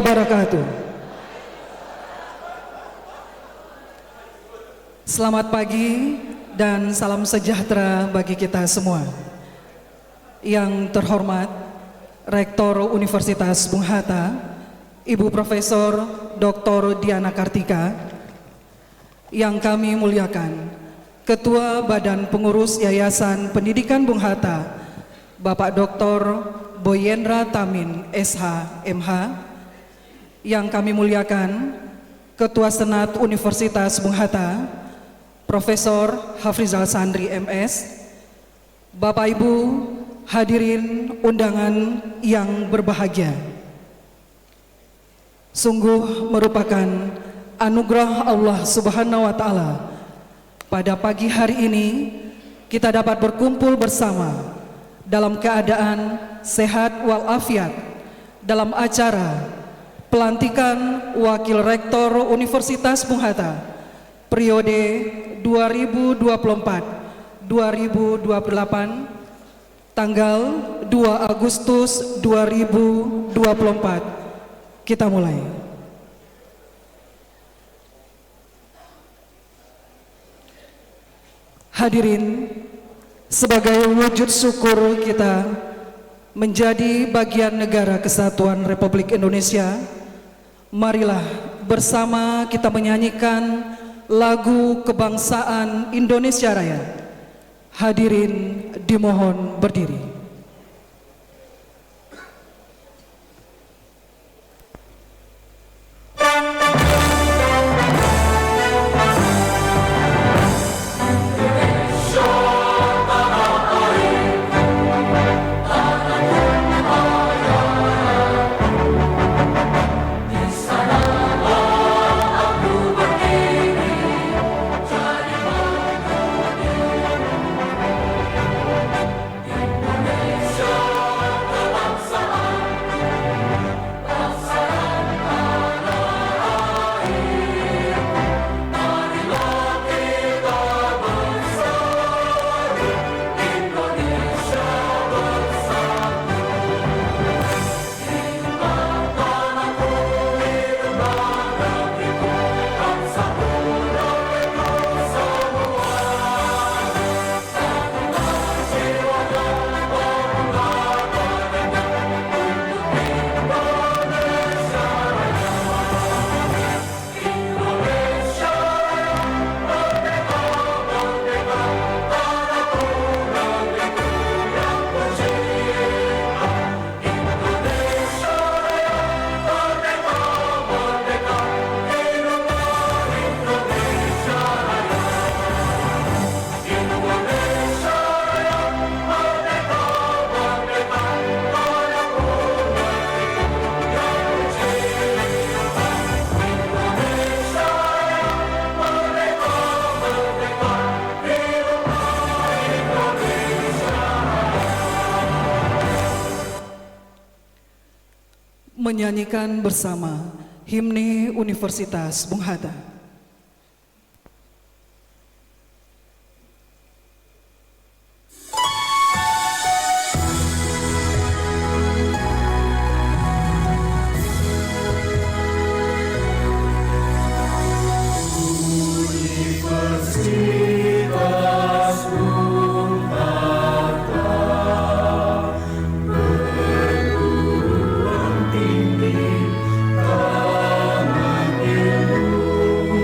wabarakatuh. Selamat pagi dan salam sejahtera bagi kita semua. Yang terhormat Rektor Universitas Bung Hatta, Ibu Profesor Dr. Diana Kartika. Yang kami muliakan Ketua Badan Pengurus Yayasan Pendidikan Bung Hatta, Bapak Dr. Boyendra Tamin SH MH. Yang kami muliakan Ketua Senat Universitas Bung Hatta, Profesor Hafrizal Sandri MS. Bapak Ibu hadirin undangan yang berbahagia, sungguh merupakan anugerah Allah Subhanahu wa Ta'ala pada pagi hari ini kita dapat berkumpul bersama dalam keadaan sehat walafiat dalam acara pelantikan Wakil Rektor Universitas Bung Hatta periode 2024-2028 tanggal 2 Agustus 2024. Kita mulai. Hadirin, sebagai wujud syukur kita menjadi bagian negara kesatuan Republik Indonesia, marilah bersama kita menyanyikan lagu kebangsaan Indonesia Raya. Hadirin dimohon berdiri. Menyanyikan bersama himne Universitas Bung Hatta. Tinggi tangan ilmu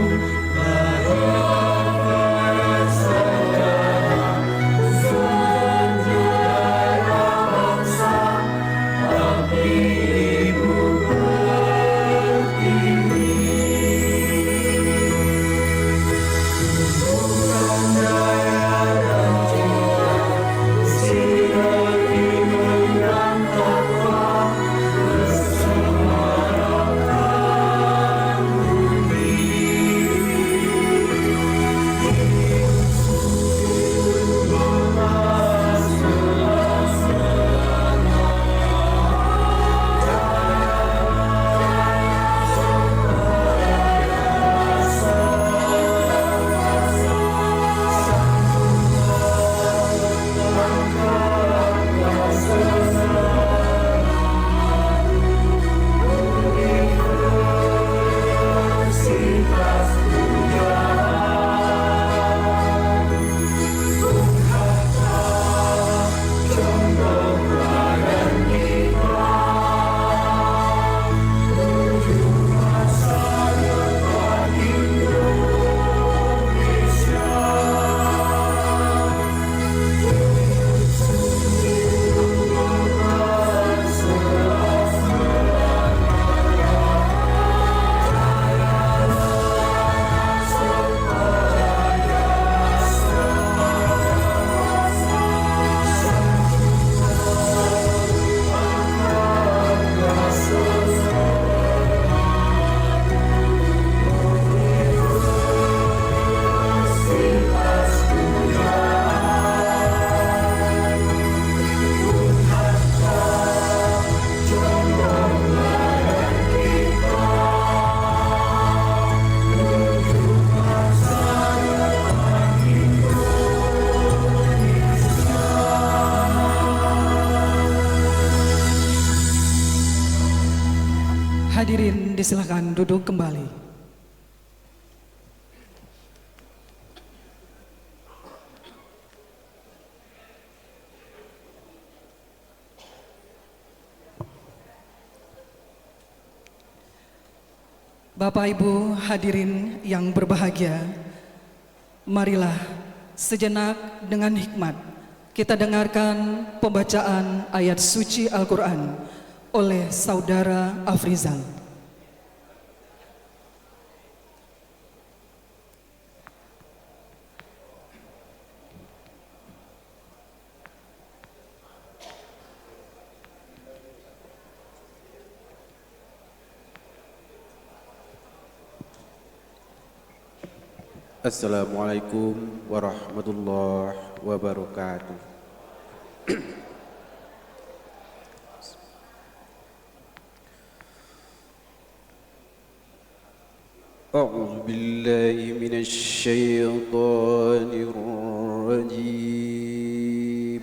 Hadirin disilakan duduk kembali. Bapak Ibu hadirin yang berbahagia, marilah sejenak dengan hikmat kita dengarkan pembacaan ayat suci Al-Quran oleh Saudara Afrizal. Assalamualaikum warahmatullahi wabarakatuh. A'udzu billahi minasy syaithanir rajim.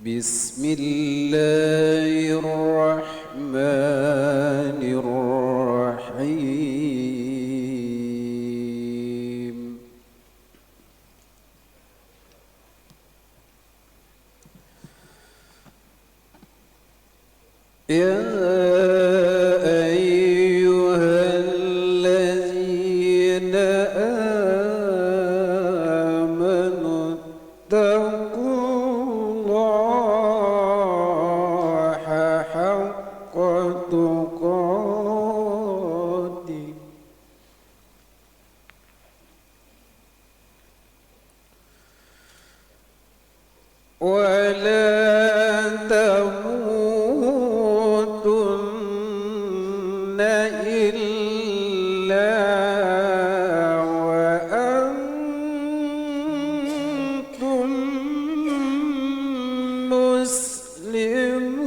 Bismillahirrahmanirrahim. Ya ayyuhallazina amanu taqullaha haqqa tuqatih wa la tamutunna illa wa antum muslimun.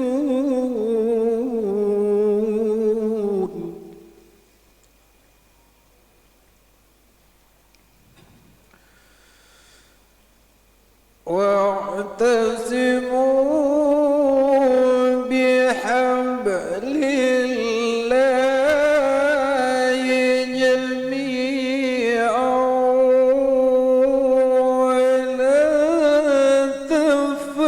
واعتصموا بحبل الله جميعا ولا تفرقوا.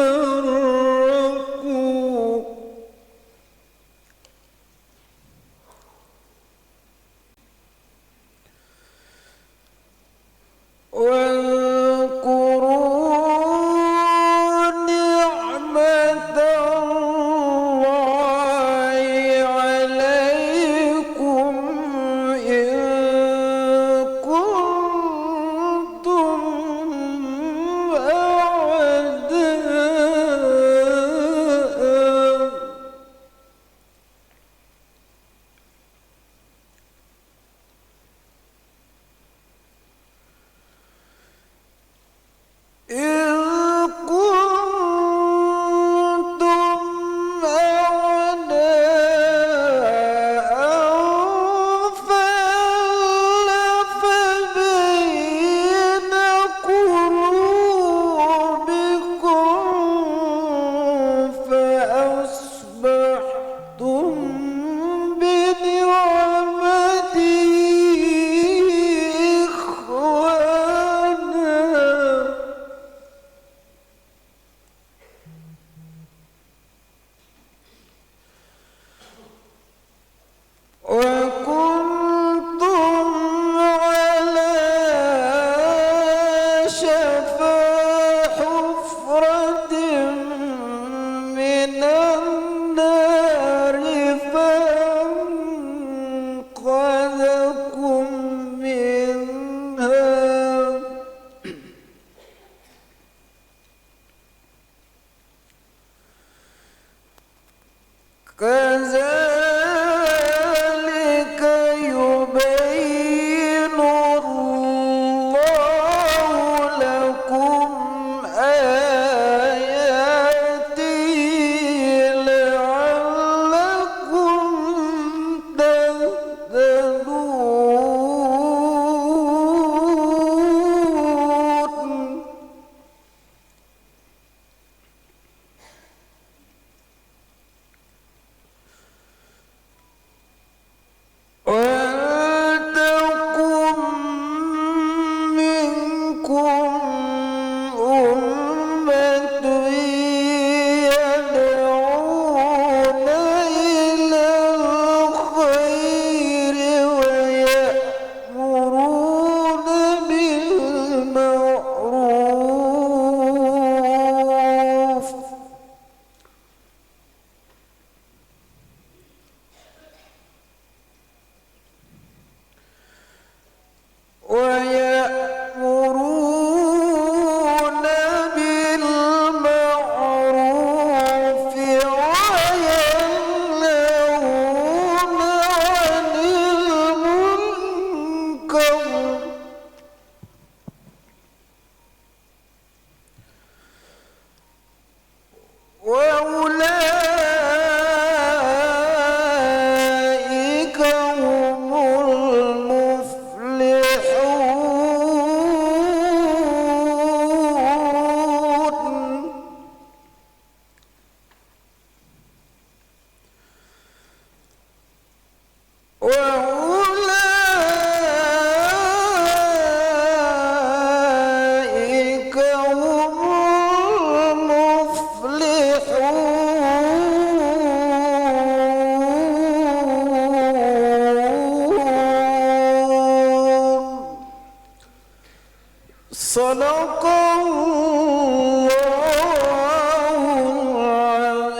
Sadaqallahul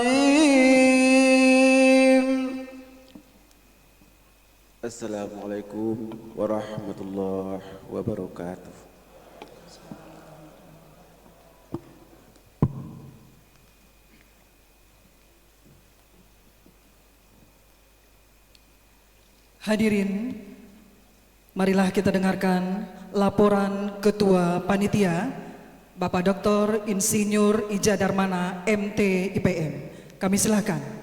azim. Assalamualaikum warahmatullahi wabarakatuh. Hadirin, marilah kita dengarkan laporan Ketua Panitia, Bapak Dr. Insinyur Ija Darmana, MT IPM. Kami silakan.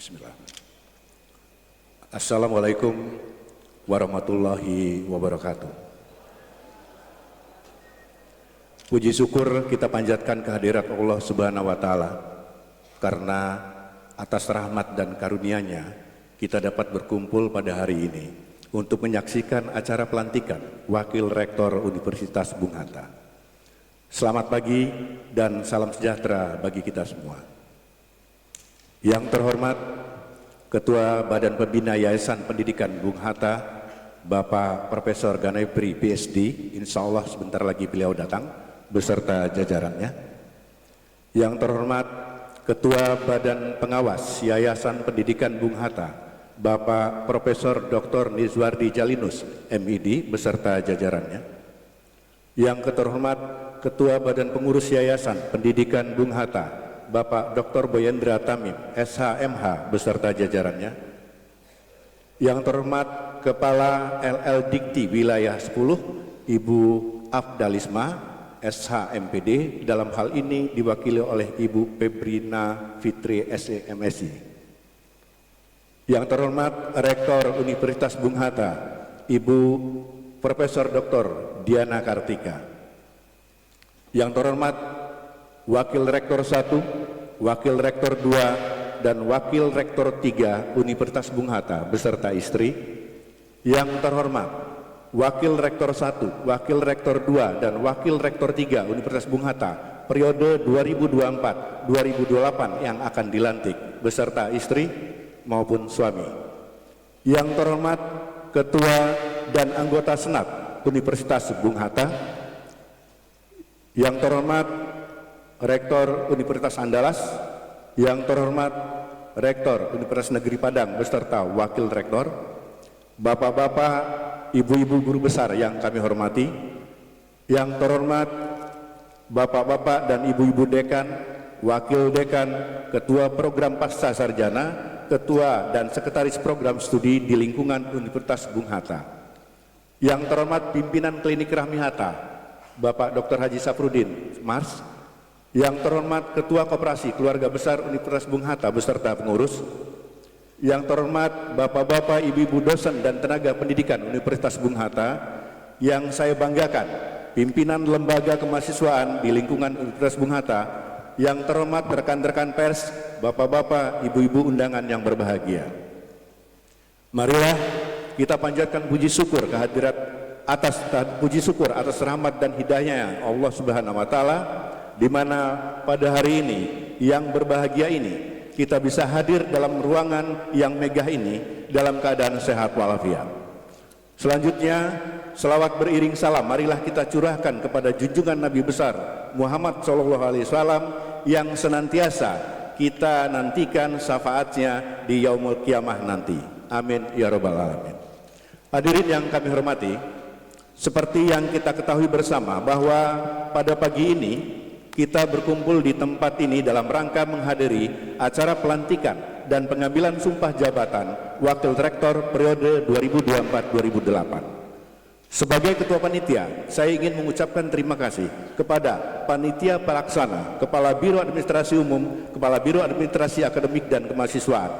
Bismillah. Assalamualaikum warahmatullahi wabarakatuh. Puji syukur kita panjatkan kehadirat Allah Subhanahu wa taala karena atas rahmat dan karunia-Nya kita dapat berkumpul pada hari ini untuk menyaksikan acara pelantikan Wakil Rektor Universitas Bung Hatta. Selamat pagi dan salam sejahtera bagi kita semua. Yang terhormat Ketua Badan Pembina Yayasan Pendidikan Bung Hatta, Bapak Profesor Ganepri PhD, insya Allah sebentar lagi beliau datang beserta jajarannya. Yang terhormat Ketua Badan Pengawas Yayasan Pendidikan Bung Hatta, Bapak Profesor Dr. Nizwardi Jalinus, MID, beserta jajarannya. Yang terhormat Ketua Badan Pengurus Yayasan Pendidikan Bung Hatta, Bapak Dr. Boyendra Tamim, SHMH, beserta jajarannya. Yang terhormat Kepala LL Dikti Wilayah 10, Ibu Afdalisma, SHMPD, dalam hal ini diwakili oleh Ibu Febrina Fitri, SEMSI. Yang terhormat Rektor Universitas Bung Hatta, Ibu Profesor Dr. Diana Kartika. Yang terhormat Wakil Rektor 1, Wakil Rektor 2, dan Wakil Rektor 3 Universitas Bung Hatta beserta istri. Yang terhormat Wakil Rektor 1, Wakil Rektor 2, dan Wakil Rektor 3 Universitas Bung Hatta periode 2024-2028 yang akan dilantik beserta istri maupun suami. Yang terhormat Ketua dan anggota Senat Universitas Bung Hatta. Yang terhormat Rektor Universitas Andalas, yang terhormat Rektor Universitas Negeri Padang beserta Wakil Rektor, Bapak-bapak, Ibu-ibu guru besar yang kami hormati, yang terhormat Bapak-bapak dan Ibu-ibu dekan, Wakil dekan, Ketua Program Pasca Sarjana, Ketua dan Sekretaris Program Studi di lingkungan Universitas Bung Hatta. Yang terhormat Pimpinan Klinik Rahmi Hatta, Bapak Dr. Haji Safrudin, Mars. Yang terhormat Ketua Koperasi Keluarga Besar Universitas Bung Hatta beserta pengurus. Yang terhormat Bapak-bapak, Ibu-ibu dosen dan tenaga pendidikan Universitas Bung Hatta. Yang saya banggakan, pimpinan lembaga kemahasiswaan di lingkungan Universitas Bung Hatta. Yang terhormat rekan-rekan pers, Bapak-bapak, Ibu-ibu undangan yang berbahagia. Marilah kita panjatkan puji syukur atas rahmat dan hidayahnya Allah Subhanahu wa taala, di mana pada hari ini yang berbahagia ini kita bisa hadir dalam ruangan yang megah ini dalam keadaan sehat walafiat. Selanjutnya, selawat beriring salam marilah kita curahkan kepada junjungan Nabi besar Muhammad SAW yang senantiasa kita nantikan syafaatnya di yaumul kiamah nanti. Amin ya rabbal alamin. Hadirin yang kami hormati, seperti yang kita ketahui bersama bahwa pada pagi ini kita berkumpul di tempat ini dalam rangka menghadiri acara pelantikan dan pengambilan sumpah jabatan Wakil Rektor periode 2024-2028. Sebagai Ketua Panitia, saya ingin mengucapkan terima kasih kepada Panitia Pelaksana, Kepala Biro Administrasi Umum, Kepala Biro Administrasi Akademik dan Kemahasiswaan,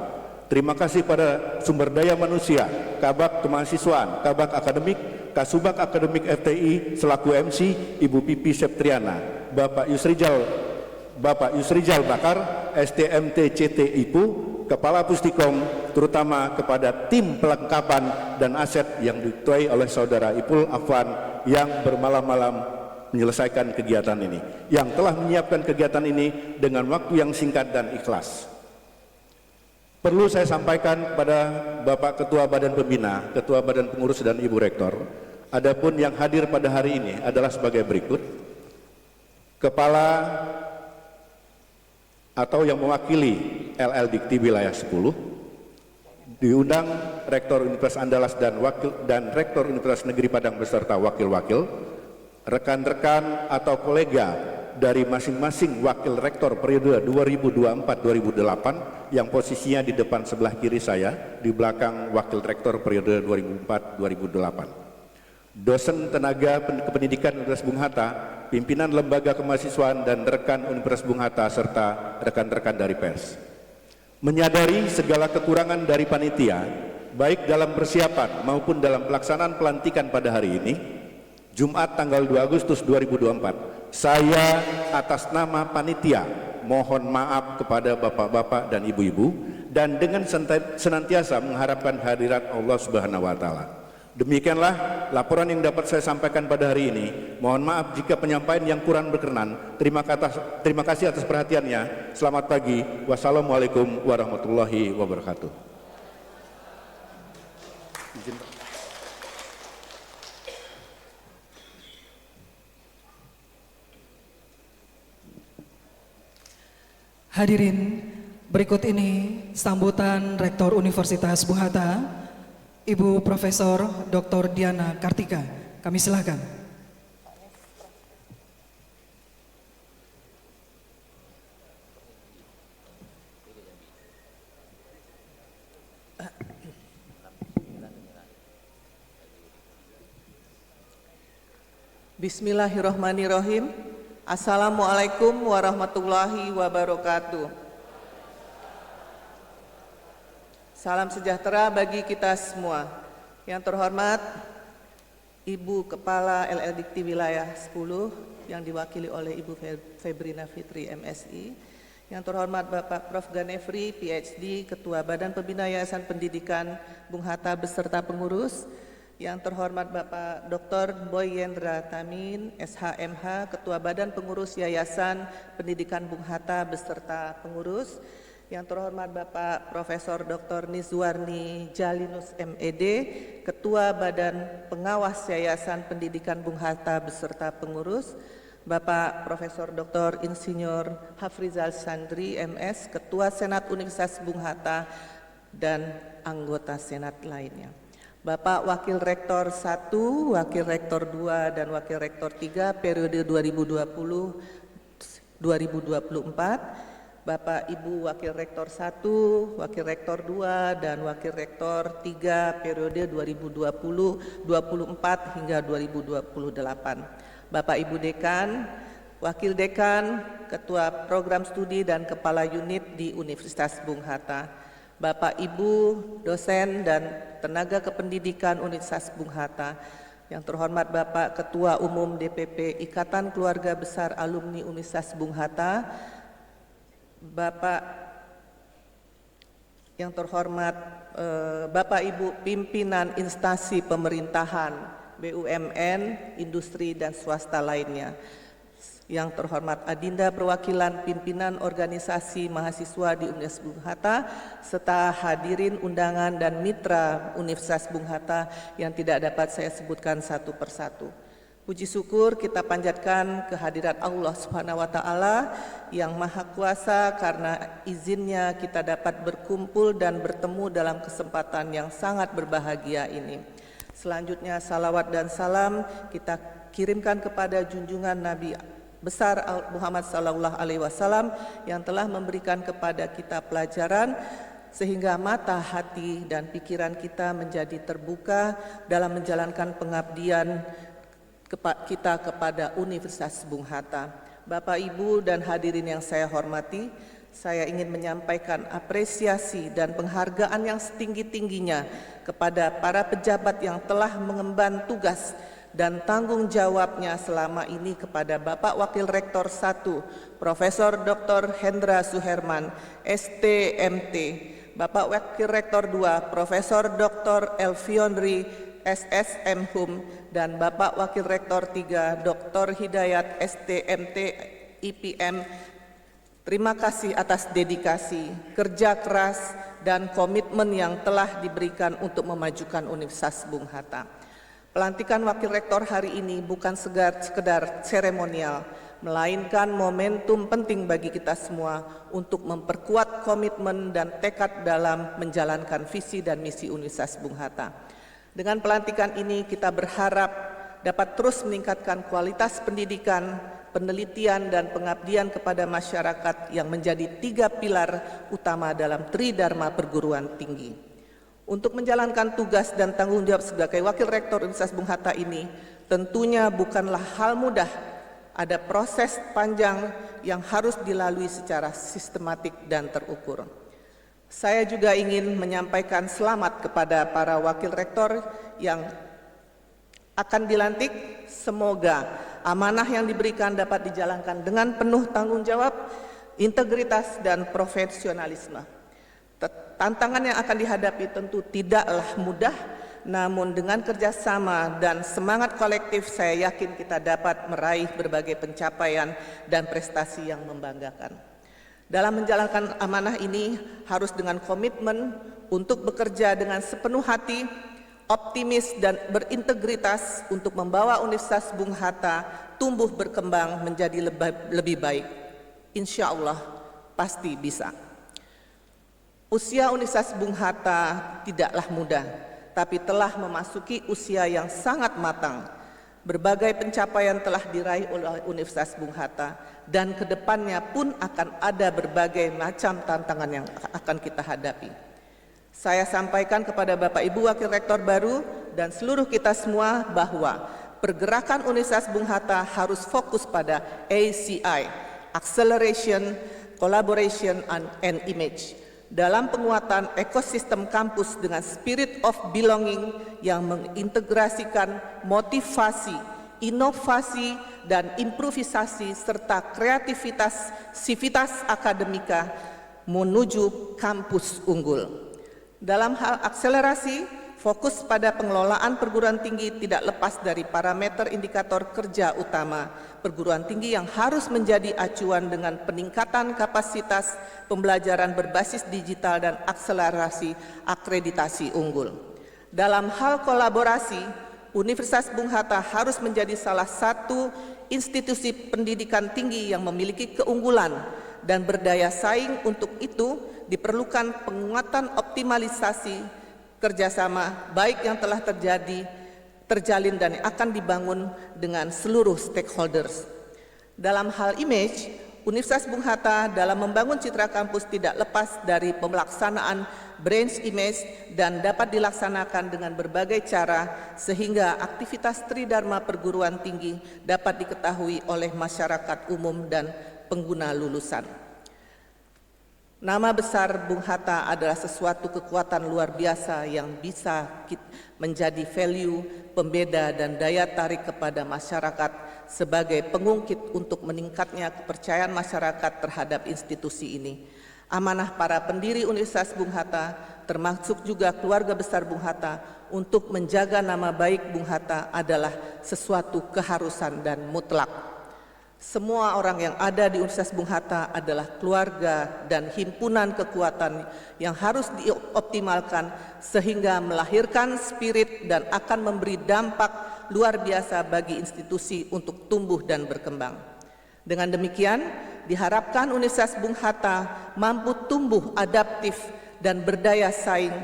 Terima kasih pada sumber daya manusia, Kabak Kemahasiswaan, Kabak Akademik, Kasubag Akademik FTI selaku MC, Ibu Pipi Septriana, Bapak Yusrijal Bakar, STMT CT IPU, Kepala Pustikom, terutama kepada tim pelengkapan dan aset yang diketuai oleh Saudara Ipul Afwan yang bermalam-malam menyelesaikan kegiatan ini, yang telah menyiapkan kegiatan ini dengan waktu yang singkat dan ikhlas. Perlu saya sampaikan kepada Bapak Ketua Badan Pembina, Ketua Badan Pengurus dan Ibu Rektor, adapun yang hadir pada hari ini adalah sebagai berikut. Kepala atau yang mewakili LL Dikti Wilayah 10, diundang Rektor Universitas Andalas dan Rektor Universitas Negeri Padang beserta wakil-wakil, rekan-rekan atau kolega dari masing-masing wakil rektor periode 2024-2008 yang posisinya di depan sebelah kiri saya, di belakang wakil rektor periode 2004-2008. Dosen tenaga kependidikan Universitas Bung Hatta, pimpinan lembaga kemahasiswaan dan rekan Universitas Bung Hatta serta rekan-rekan dari pers. Menyadari segala kekurangan dari panitia, baik dalam persiapan maupun dalam pelaksanaan pelantikan pada hari ini, Jumat tanggal 2 Agustus 2024, saya atas nama panitia mohon maaf kepada bapak-bapak dan ibu-ibu dan dengan senantiasa mengharapkan hadirat Allah Subhanahu wa taala. Demikianlah laporan yang dapat saya sampaikan pada hari ini. Mohon maaf jika penyampaian yang kurang berkenan. Terima kasih atas perhatiannya. Selamat pagi. Wassalamualaikum warahmatullahi wabarakatuh. Hadirin, berikut ini sambutan Rektor Universitas Bung Hatta, Ibu Profesor Dr. Diana Kartika. Kami silakan. Bismillahirrahmanirrahim. Assalamualaikum warahmatullahi wabarakatuh. Salam sejahtera bagi kita semua. Yang terhormat Ibu Kepala LL Dikti Wilayah 10 yang diwakili oleh Ibu Febrina Fitri MSI. Yang terhormat Bapak Prof. Ganefri PhD, Ketua Badan Pembina Yayasan Pendidikan Bung Hatta beserta pengurus. Yang terhormat Bapak Dr. Boy Yendra Tamin, SHMH, Ketua Badan Pengurus Yayasan Pendidikan Bung Hatta beserta pengurus. Yang terhormat Bapak Profesor Dr. Nizwarni Jalinus MED, Ketua Badan Pengawas Yayasan Pendidikan Bung Hatta beserta pengurus. Bapak Profesor Dr. Insinyur Hafrizal Sandri MS, Ketua Senat Universitas Bung Hatta dan anggota Senat lainnya. Bapak Wakil Rektor 1, Wakil Rektor 2, dan Wakil Rektor 3 periode 2020-2024, Bapak Ibu Wakil Rektor 1, Wakil Rektor 2, dan Wakil Rektor 3 periode 2020-2024 hingga 2028, Bapak Ibu Dekan, Wakil Dekan, Ketua Program Studi dan Kepala Unit di Universitas Bung Hatta, Bapak Ibu dosen dan tenaga kependidikan Universitas Bung Hatta, yang terhormat Bapak Ketua Umum DPP Ikatan Keluarga Besar Alumni Universitas Bung Hatta, Bapak yang terhormat Bapak Ibu pimpinan instansi pemerintahan, BUMN, industri dan swasta lainnya, yang terhormat Adinda perwakilan pimpinan organisasi mahasiswa di Universitas Bung Hatta, serta hadirin undangan dan mitra Universitas Bung Hatta yang tidak dapat saya sebutkan satu persatu. Puji syukur kita panjatkan kehadirat Allah Subhanahu wa taala yang Maha Kuasa, karena izinnya kita dapat berkumpul dan bertemu dalam kesempatan yang sangat berbahagia ini. Selanjutnya salawat dan salam kita kirimkan kepada junjungan Nabi besar Muhammad sallallahu alaihi wasallam yang telah memberikan kepada kita pelajaran sehingga mata, hati dan pikiran kita menjadi terbuka dalam menjalankan pengabdian kita kepada Universitas Bung Hatta. Bapak, Ibu dan hadirin yang saya hormati, saya ingin menyampaikan apresiasi dan penghargaan yang setinggi-tingginya kepada para pejabat yang telah mengemban tugas dan tanggung jawabnya selama ini kepada Bapak Wakil Rektor 1, Profesor Dr. Hendra Suherman, STMT, Bapak Wakil Rektor 2, Profesor Dr. Elvionri, SSM Hum, dan Bapak Wakil Rektor 3, Dr. Hidayat, STMT, IPM. Terima kasih atas dedikasi, kerja keras, dan komitmen yang telah diberikan untuk memajukan Universitas Bung Hatta. Pelantikan Wakil Rektor hari ini bukan sekedar seremonial, melainkan momentum penting bagi kita semua untuk memperkuat komitmen dan tekad dalam menjalankan visi dan misi Universitas Bung Hatta. Dengan pelantikan ini kita berharap dapat terus meningkatkan kualitas pendidikan, penelitian, dan pengabdian kepada masyarakat yang menjadi 3 pilar utama dalam Tridharma perguruan tinggi. Untuk menjalankan tugas dan tanggung jawab sebagai Wakil Rektor Universitas Bung Hatta ini tentunya bukanlah hal mudah. Ada proses panjang yang harus dilalui secara sistematik dan terukur. Saya juga ingin menyampaikan selamat kepada para Wakil Rektor yang akan dilantik. Semoga amanah yang diberikan dapat dijalankan dengan penuh tanggung jawab, integritas, dan profesionalisme. Tantangan yang akan dihadapi tentu tidaklah mudah, namun dengan kerjasama dan semangat kolektif saya yakin kita dapat meraih berbagai pencapaian dan prestasi yang membanggakan. Dalam menjalankan amanah ini harus dengan komitmen untuk bekerja dengan sepenuh hati, optimis dan berintegritas untuk membawa Universitas Bung Hatta tumbuh berkembang menjadi lebih baik. Insya Allah pasti bisa. Usia Universitas Bung Hatta tidaklah muda, tapi telah memasuki usia yang sangat matang. Berbagai pencapaian telah diraih oleh Universitas Bung Hatta dan kedepannya pun akan ada berbagai macam tantangan yang akan kita hadapi. Saya sampaikan kepada Bapak Ibu Wakil Rektor baru dan seluruh kita semua bahwa pergerakan Universitas Bung Hatta harus fokus pada ACI, Acceleration, Collaboration, and Image, dalam penguatan ekosistem kampus dengan spirit of belonging yang mengintegrasikan motivasi, inovasi, dan improvisasi serta kreativitas sivitas akademika menuju kampus unggul. Dalam hal akselerasi, fokus pada pengelolaan perguruan tinggi tidak lepas dari parameter indikator kerja utama perguruan tinggi yang harus menjadi acuan dengan peningkatan kapasitas pembelajaran berbasis digital dan akselerasi akreditasi unggul. Dalam hal kolaborasi, Universitas Bung Hatta harus menjadi salah satu institusi pendidikan tinggi yang memiliki keunggulan dan berdaya saing. Untuk itu diperlukan penguatan optimalisasi kerjasama baik yang telah terjalin dan akan dibangun dengan seluruh stakeholders. Dalam hal image, Universitas Bung Hatta dalam membangun citra kampus tidak lepas dari pelaksanaan brand image dan dapat dilaksanakan dengan berbagai cara sehingga aktivitas Tridharma perguruan tinggi dapat diketahui oleh masyarakat umum dan pengguna lulusan. Nama besar Bung Hatta adalah sesuatu kekuatan luar biasa yang bisa menjadi value, pembeda, dan daya tarik kepada masyarakat sebagai pengungkit untuk meningkatnya kepercayaan masyarakat terhadap institusi ini. Amanah para pendiri Universitas Bung Hatta, termasuk juga keluarga besar Bung Hatta, untuk menjaga nama baik Bung Hatta adalah sesuatu keharusan dan mutlak. Semua orang yang ada di Universitas Bung Hatta adalah keluarga dan himpunan kekuatan yang harus dioptimalkan sehingga melahirkan spirit dan akan memberi dampak luar biasa bagi institusi untuk tumbuh dan berkembang. Dengan demikian, diharapkan Universitas Bung Hatta mampu tumbuh adaptif dan berdaya saing.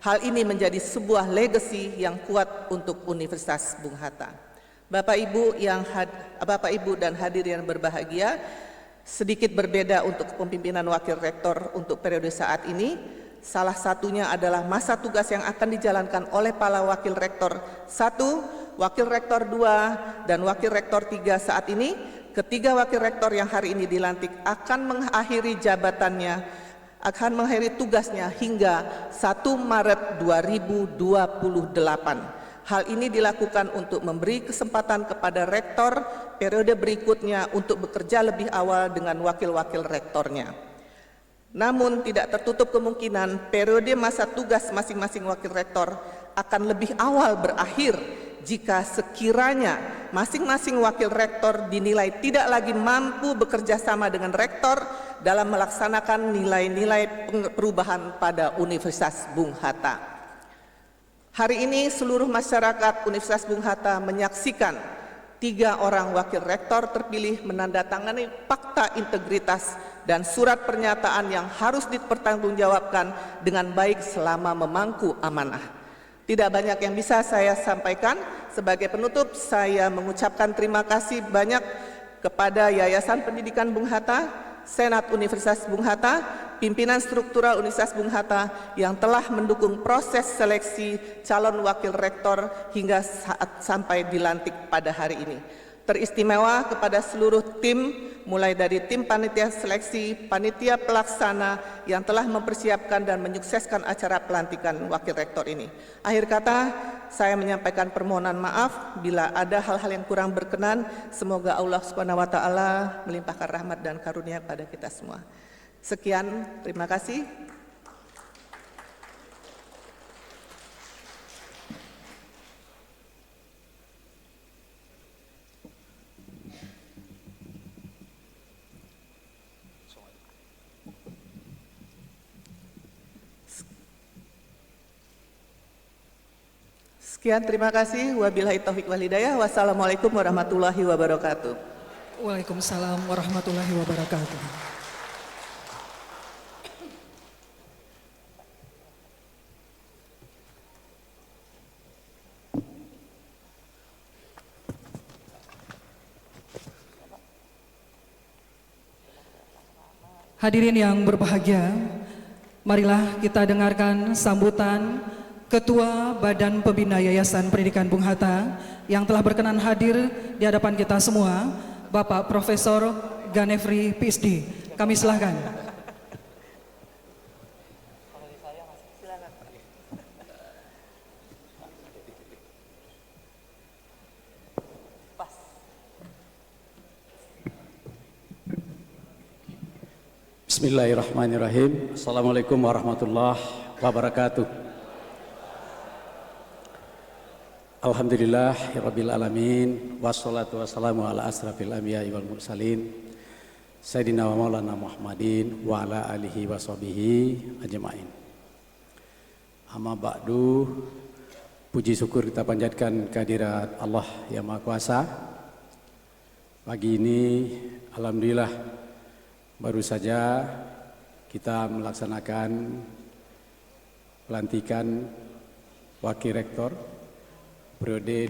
Hal ini menjadi sebuah legacy yang kuat untuk Universitas Bung Hatta. Bapak Ibu dan hadirin yang berbahagia, sedikit berbeda untuk kepemimpinan Wakil Rektor untuk periode saat ini. Salah satunya adalah masa tugas yang akan dijalankan oleh para Wakil Rektor 1, Wakil Rektor 2, dan Wakil Rektor 3 saat ini ketiga wakil rektor yang hari ini dilantik akan mengakhiri jabatannya, akan mengakhiri tugasnya hingga 1 Maret 2028. Hal ini dilakukan untuk memberi kesempatan kepada rektor periode berikutnya untuk bekerja lebih awal dengan wakil-wakil rektornya. Namun tidak tertutup kemungkinan periode masa tugas masing-masing wakil rektor akan lebih awal berakhir jika sekiranya masing-masing wakil rektor dinilai tidak lagi mampu bekerja sama dengan rektor dalam melaksanakan nilai-nilai perubahan pada Universitas Bung Hatta. Hari ini seluruh masyarakat Universitas Bung Hatta menyaksikan 3 orang wakil rektor terpilih menandatangani fakta integritas dan surat pernyataan yang harus dipertanggungjawabkan dengan baik selama memangku amanah. Tidak banyak yang bisa saya sampaikan. Sebagai penutup, saya mengucapkan terima kasih banyak kepada Yayasan Pendidikan Bung Hatta, Senat Universitas Bung Hatta, pimpinan struktural Universitas Bung Hatta yang telah mendukung proses seleksi calon wakil rektor hingga saat sampai dilantik pada hari ini. Teristimewa kepada seluruh tim, mulai dari tim panitia seleksi, panitia pelaksana yang telah mempersiapkan dan menyukseskan acara pelantikan wakil rektor ini. Akhir kata, saya menyampaikan permohonan maaf bila ada hal-hal yang kurang berkenan. Semoga Allah Subhanahu wa taala melimpahkan rahmat dan karunia pada kita semua. Sekian, terima kasih. Sekian, terima kasih. Wabillahi taufiq wal hidayah. Wassalamualaikum warahmatullahi wabarakatuh. Waalaikumsalam warahmatullahi wabarakatuh. Hadirin yang berbahagia, marilah kita dengarkan sambutan Ketua Badan Pembina Yayasan Pendidikan Bung Hatta yang telah berkenan hadir di hadapan kita semua, Bapak Profesor Ganefri PhD. Kami silahkan. Bismillahirrahmanirrahim. Assalamualaikum warahmatullahi wabarakatuh. Alhamdulillahirabbil alamin, wassalatu wassalamu ala asrafil anbiya'i wal mursalin sayyidina wa maulana Muhammadin wa ala alihi washabihi ajmain. Amma ba'du, puji syukur kita panjatkan kehadirat Allah yang Maha Kuasa. Pagi ini alhamdulillah baru saja kita melaksanakan pelantikan wakil rektor periode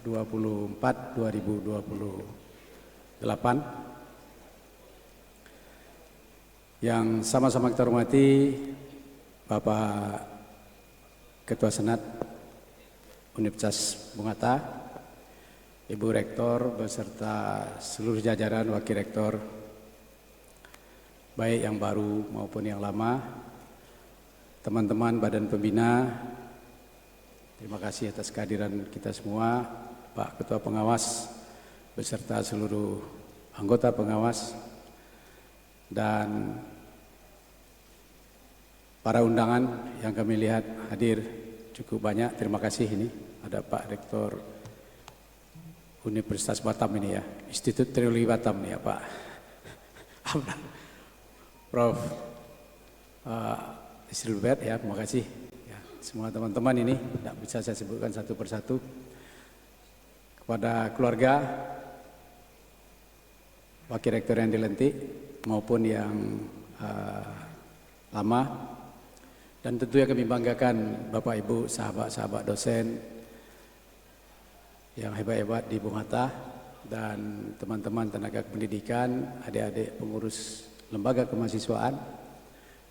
2024-2028 yang sama-sama kita hormati Bapak Ketua Senat Universitas Bung Hatta, Ibu Rektor beserta seluruh jajaran wakil rektor baik yang baru maupun yang lama, teman-teman Badan Pembina. Terima kasih atas kehadiran kita semua, Pak Ketua Pengawas beserta seluruh anggota pengawas dan para undangan yang kami lihat hadir cukup banyak. Terima kasih. Ini ada Pak Rektor Universitas Batam ini ya, Institut Teknologi Batam nih ya Pak Prof. Silbert ya, terima kasih. Semua teman-teman ini tidak bisa saya sebutkan satu persatu. Kepada keluarga wakil rektor yang dilantik maupun yang lama, dan tentunya kami banggakan Bapak Ibu, sahabat-sahabat dosen yang hebat-hebat di Bung Hatta dan teman-teman tenaga pendidikan, adik-adik pengurus lembaga kemahasiswaan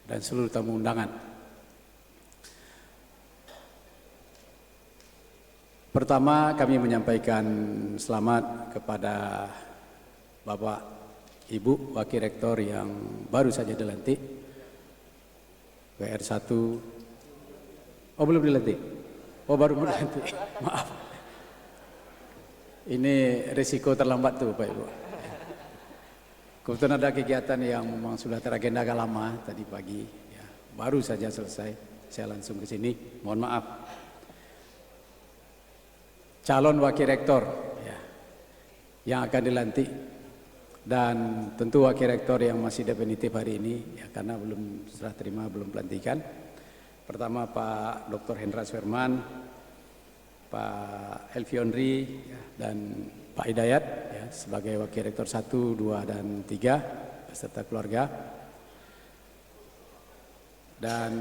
dan seluruh tamu undangan. Pertama kami menyampaikan selamat kepada Bapak Ibu Wakil Rektor yang baru saja dilantik WR1. Oh belum dilantik? Oh baru dilantik, maaf. Ini risiko terlambat tuh Bapak Ibu. Kebetulan ada kegiatan yang memang sudah teragenda agak lama tadi pagi, ya, baru saja selesai, saya langsung ke sini, mohon maaf. Calon Wakil Rektor ya, yang akan dilantik dan tentu Wakil Rektor yang masih definitif hari ini ya, karena belum serah terima, belum pelantikan. Pertama Pak Dr. Hendra Swerman, Pak Elvionri ya, dan Pak Hidayat ya, sebagai Wakil Rektor 1, 2, dan 3 beserta keluarga. Dan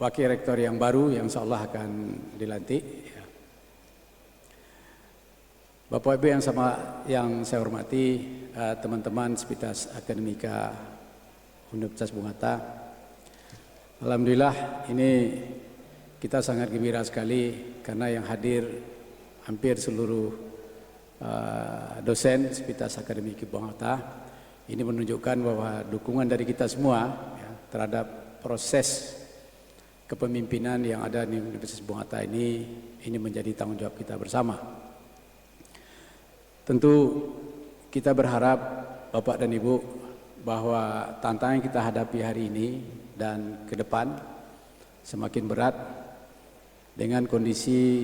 Wakil Rektor yang baru yang insyaallah akan dilantik ya. Bapak Ibu yang saya hormati, teman-teman Sivitas Akademika Universitas Bung Hatta. Alhamdulillah ini kita sangat gembira sekali karena yang hadir hampir seluruh dosen Sivitas Akademika Bung Hatta. Ini menunjukkan bahwa dukungan dari kita semua ya, terhadap proses kepemimpinan yang ada di Universitas Bung Hatta ini menjadi tanggung jawab kita bersama. Tentu kita berharap Bapak dan Ibu bahwa tantangan yang kita hadapi hari ini dan ke depan semakin berat dengan kondisi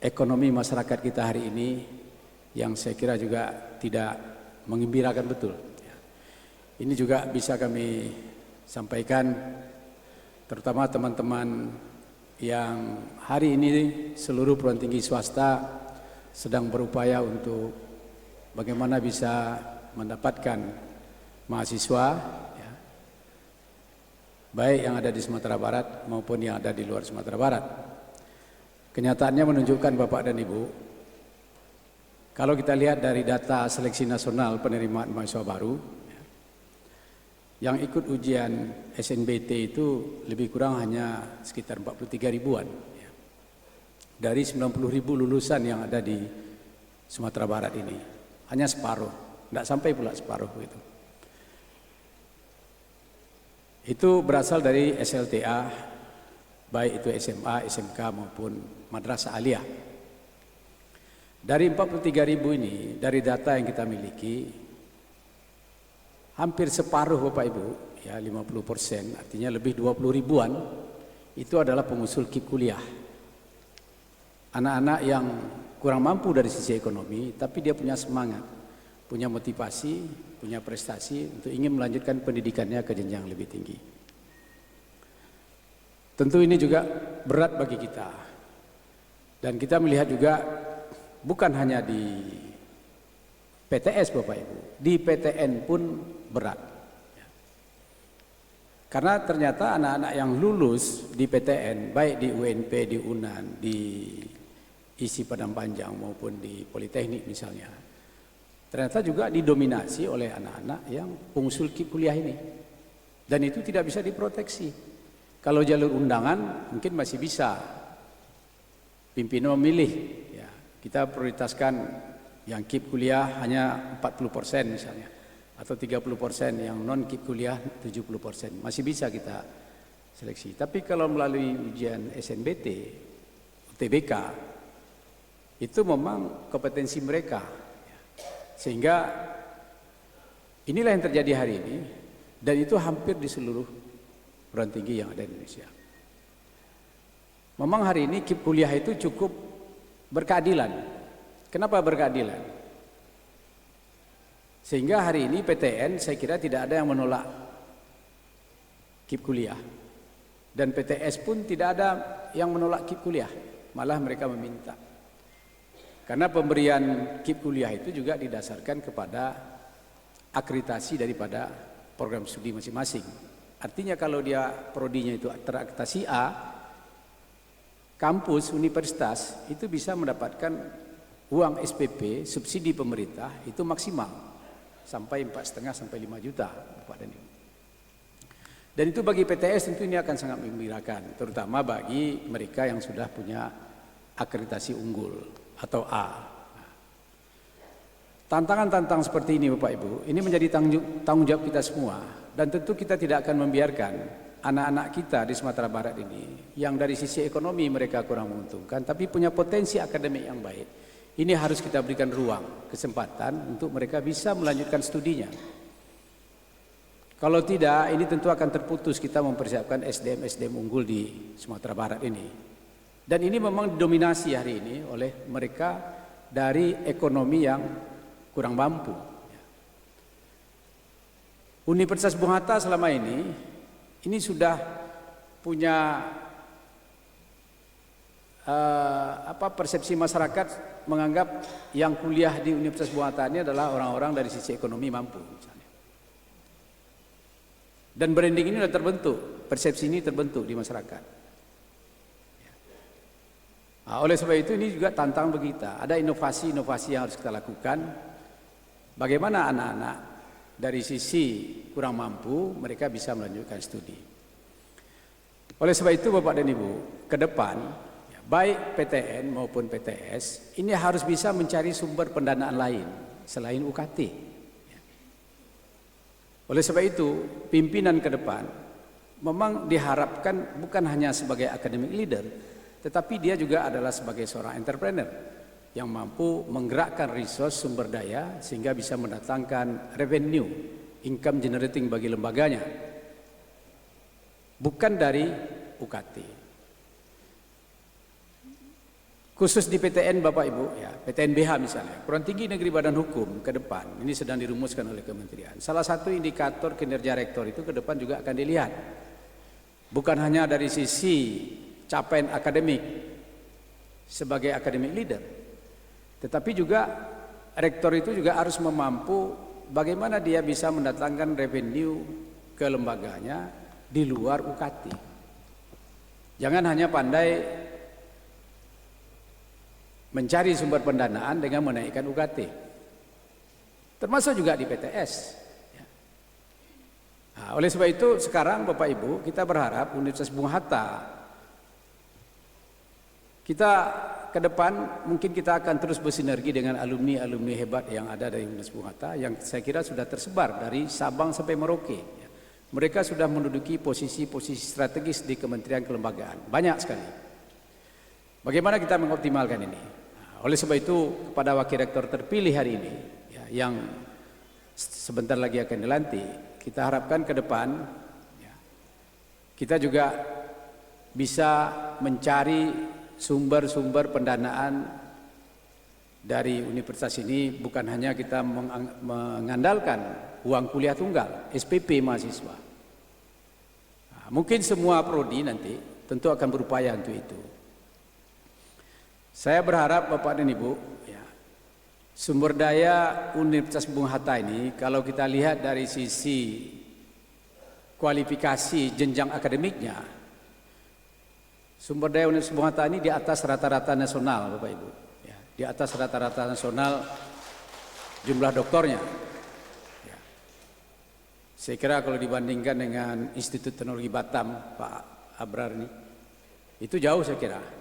ekonomi masyarakat kita hari ini yang saya kira juga tidak menggembirakan betul. Ini juga bisa kami sampaikan terutama teman-teman yang hari ini seluruh perguruan tinggi swasta sedang berupaya untuk bagaimana bisa mendapatkan mahasiswa ya, baik yang ada di Sumatera Barat maupun yang ada di luar Sumatera Barat. Kenyataannya menunjukkan Bapak dan Ibu, kalau kita lihat dari data seleksi nasional penerimaan mahasiswa baru, yang ikut ujian SNBT itu lebih kurang hanya sekitar 43 ribuan. Dari 90 ribu lulusan yang ada di Sumatera Barat ini, hanya separuh, tidak sampai pula separuh itu. Itu berasal dari SLTA, baik itu SMA, SMK maupun madrasah aliyah. Dari 43 ribu ini, dari data yang kita miliki, hampir separuh Bapak Ibu, ya 50%, artinya lebih 20 ribuan, itu adalah pengusul KIP kuliah. Anak-anak yang kurang mampu dari sisi ekonomi, tapi dia punya semangat, punya motivasi, punya prestasi untuk ingin melanjutkan pendidikannya ke jenjang lebih tinggi. Tentu ini juga berat bagi kita. Dan kita melihat juga bukan hanya di PTS Bapak Ibu, di PTN pun berat. Karena ternyata anak-anak yang lulus di PTN, baik di UNP, di UNAN, di ISI Padang Panjang maupun di Politeknik misalnya, ternyata juga didominasi oleh anak-anak yang pengusul KIP kuliah ini. Dan itu tidak bisa diproteksi. Kalau jalur undangan mungkin masih bisa pimpinan memilih, ya, kita prioritaskan yang KIP kuliah hanya 40% misalnya, atau 30% yang non KIP kuliah 70%, masih bisa kita seleksi. Tapi kalau melalui ujian SNBT, UTBK, itu memang kompetensi mereka, sehingga inilah yang terjadi hari ini, dan itu hampir di seluruh perguruan tinggi yang ada di Indonesia. Memang hari ini KIP kuliah itu cukup berkeadilan. Kenapa berkeadilan? Sehingga hari ini PTN saya kira tidak ada yang menolak KIP kuliah. Dan PTS pun tidak ada yang menolak KIP kuliah. Malah mereka meminta. Karena pemberian KIP kuliah itu juga didasarkan kepada akreditasi daripada program studi masing-masing. Artinya kalau dia prodinya itu terakreditasi A, kampus, universitas itu bisa mendapatkan uang SPP, subsidi pemerintah itu maksimal sampai 4,5 sampai 5 juta Bapak dan Ibu. Dan itu bagi PTS tentu ini akan sangat menggembirakan, terutama bagi mereka yang sudah punya akreditasi unggul atau A. Tantangan-tantangan seperti ini Bapak Ibu, ini menjadi tanggung jawab kita semua. Dan tentu kita tidak akan membiarkan anak-anak kita di Sumatera Barat ini, yang dari sisi ekonomi mereka kurang menguntungkan, tapi punya potensi akademik yang baik. Ini harus kita berikan ruang, kesempatan untuk mereka bisa melanjutkan studinya. Kalau tidak, ini tentu akan terputus kita mempersiapkan SDM-SDM unggul di Sumatera Barat ini. Dan ini memang didominasi hari ini oleh mereka dari ekonomi yang kurang mampu. Universitas Bung Hatta selama ini sudah punya persepsi masyarakat menganggap yang kuliah di Universitas Bung Hatta ini adalah orang-orang dari sisi ekonomi mampu. Misalnya. Dan branding ini sudah terbentuk, persepsi ini terbentuk di masyarakat. Nah, oleh sebab itu ini juga tantangan bagi kita. Ada inovasi-inovasi yang harus kita lakukan. Bagaimana anak-anak dari sisi kurang mampu mereka bisa melanjutkan studi. Oleh sebab itu Bapak dan Ibu, ke depan baik PTN maupun PTS ini harus bisa mencari sumber pendanaan lain selain UKT. Oleh sebab itu pimpinan ke depan memang diharapkan bukan hanya sebagai academic leader, tetapi dia juga adalah sebagai seorang entrepreneur yang mampu menggerakkan resource sumber daya sehingga bisa mendatangkan revenue, income generating bagi lembaganya, bukan dari UKT. Khusus di PTN Bapak Ibu, ya, PTN BH misalnya, Perguruan Tinggi Negeri Badan Hukum ke depan, ini sedang dirumuskan oleh Kementerian. Salah satu indikator kinerja rektor itu ke depan juga akan dilihat. Bukan hanya dari sisi capaian akademik sebagai academic leader, tetapi juga rektor itu juga harus memampu bagaimana dia bisa mendatangkan revenue ke lembaganya di luar UKT. Jangan hanya pandai mencari sumber pendanaan dengan menaikkan UKT, termasuk juga di PTS. Nah, oleh sebab itu sekarang Bapak Ibu kita berharap Universitas Bung Hatta kita ke depan mungkin kita akan terus bersinergi dengan alumni-alumni hebat yang ada dari Universitas Bung Hatta yang saya kira sudah tersebar dari Sabang sampai Merauke. Mereka sudah menduduki posisi-posisi strategis di kementerian kelembagaan, banyak sekali. Bagaimana kita mengoptimalkan ini? Oleh sebab itu kepada wakil rektor terpilih hari ini ya, yang sebentar lagi akan dilantik, kita harapkan ke depan ya, kita juga bisa mencari sumber-sumber pendanaan dari universitas ini, bukan hanya kita mengandalkan uang kuliah tunggal, SPP mahasiswa. Nah, mungkin semua prodi nanti tentu akan berupaya untuk itu. Saya berharap Bapak dan Ibu, ya, sumber daya Universitas Bung Hatta ini kalau kita lihat dari sisi kualifikasi jenjang akademiknya, sumber daya Universitas Bung Hatta ini di atas rata-rata nasional Bapak Ibu, ya, di atas rata-rata nasional jumlah doktornya. Ya. Saya kira kalau dibandingkan dengan Institut Teknologi Batam Pak Abrar ini, itu jauh saya kira.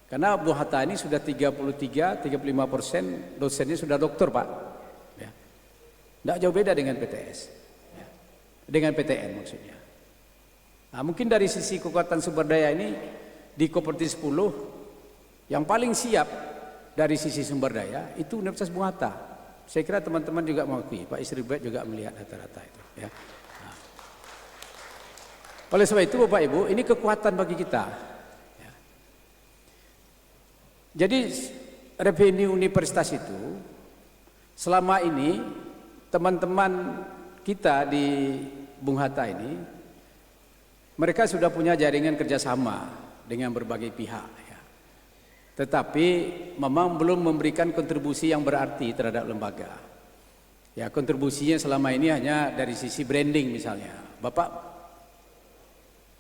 Karena Bung Hatta ini sudah 33-35% dosennya sudah doktor Pak. Ya. Tidak jauh beda dengan PTS. Ya. Dengan PTN maksudnya. Nah, mungkin dari sisi kekuatan sumber daya ini di Koperti 10 yang paling siap dari sisi sumber daya itu Universitas Bung Hatta. Saya kira teman-teman juga mengakui, Pak Isri Bed juga melihat rata-rata itu. Ya. Nah. Oleh sebab itu Bapak Ibu, ini kekuatan bagi kita. Jadi revenue universitas itu selama ini teman-teman kita di Bung Hatta ini mereka sudah punya jaringan kerjasama dengan berbagai pihak ya. Tetapi memang belum memberikan kontribusi yang berarti terhadap lembaga. Ya, kontribusinya selama ini hanya dari sisi branding misalnya. Bapak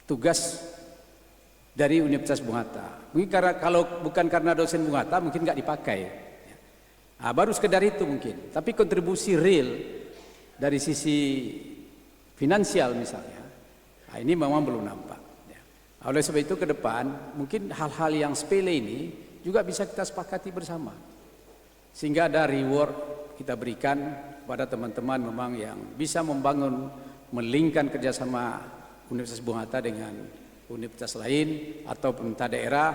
tugas dari Universitas Bung Hatta. Mungkin kalau bukan karena dosen Bung Hatta mungkin nggak dipakai. Nah, baru sekedar itu mungkin. Tapi kontribusi real dari sisi finansial misalnya Nah, ini memang belum nampak. Ya. Oleh sebab itu ke depan mungkin hal-hal yang sepele ini juga bisa kita sepakati bersama. Sehingga ada reward kita berikan pada teman-teman memang yang bisa membangun, melingkan kerjasama Universitas Bung Hatta dengan universitas lain atau pemerintah daerah,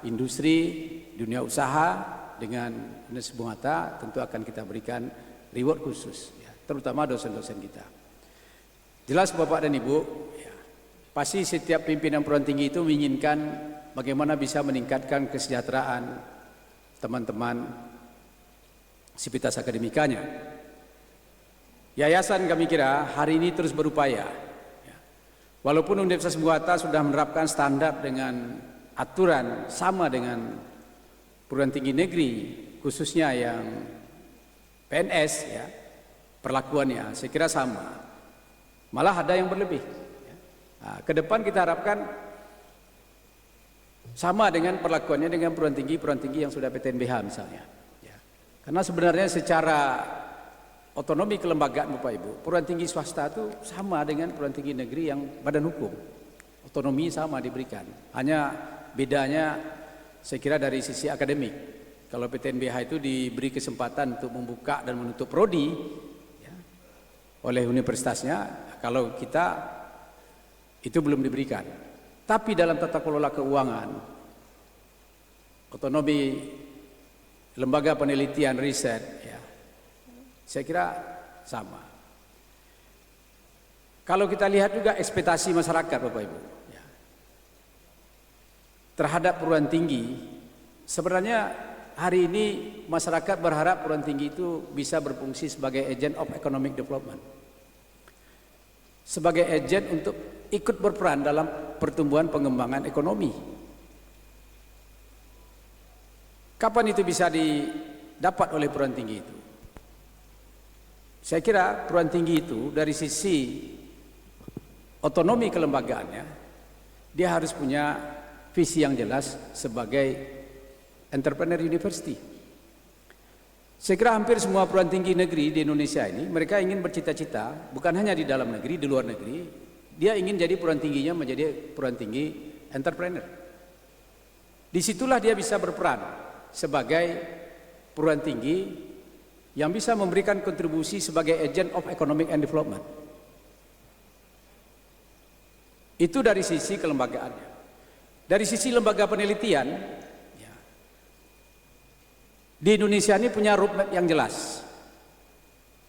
industri, dunia usaha dengan Universitas Bung Hatta, tentu akan kita berikan reward khusus, ya, terutama dosen-dosen kita. Jelas Bapak dan Ibu, ya, pasti setiap pimpinan perguruan tinggi itu menginginkan bagaimana bisa meningkatkan kesejahteraan teman-teman sivitas akademikanya. Yayasan kami kira hari ini terus berupaya. Ya. Walaupun Universitas Bung Hatta sudah menerapkan standar dengan aturan sama dengan perguruan tinggi negeri, khususnya yang PNS, ya, perlakuannya saya kira sama. Malah ada yang berlebih. Ya. Nah, ke depan kita harapkan sama dengan perlakuannya dengan perguruan tinggi yang sudah PTNBH misalnya. Ya. Karena sebenarnya secara otonomi kelembagaan Bapak Ibu, perguruan tinggi swasta itu sama dengan perguruan tinggi negeri yang badan hukum. Otonomi sama diberikan. Hanya bedanya saya kira dari sisi akademik. Kalau PTNBH itu diberi kesempatan untuk membuka dan menutup prodi, ya, oleh universitasnya. Kalau kita itu belum diberikan. Tapi dalam tata kelola keuangan, otonomi lembaga penelitian riset, ya, saya kira sama. Kalau kita lihat juga ekspektasi masyarakat Bapak Ibu, ya, terhadap perguruan tinggi, sebenarnya hari ini masyarakat berharap perguruan tinggi itu bisa berfungsi sebagai agent of economic development, sebagai agent untuk ikut berperan dalam pertumbuhan pengembangan ekonomi. Kapan itu bisa didapat oleh perguruan tinggi itu? Saya kira perguruan tinggi itu dari sisi otonomi kelembagaannya, dia harus punya visi yang jelas sebagai entrepreneur university. Saya kira hampir semua perguruan tinggi negeri di Indonesia ini, mereka ingin bercita-cita, bukan hanya di dalam negeri, di luar negeri, dia ingin jadi perguruan tingginya menjadi perguruan tinggi entrepreneur. Disitulah dia bisa berperan sebagai perguruan tinggi yang bisa memberikan kontribusi sebagai agent of economic and development. Itu dari sisi kelembagaannya. Dari sisi lembaga penelitian, ya, di Indonesia ini punya roadmap yang jelas.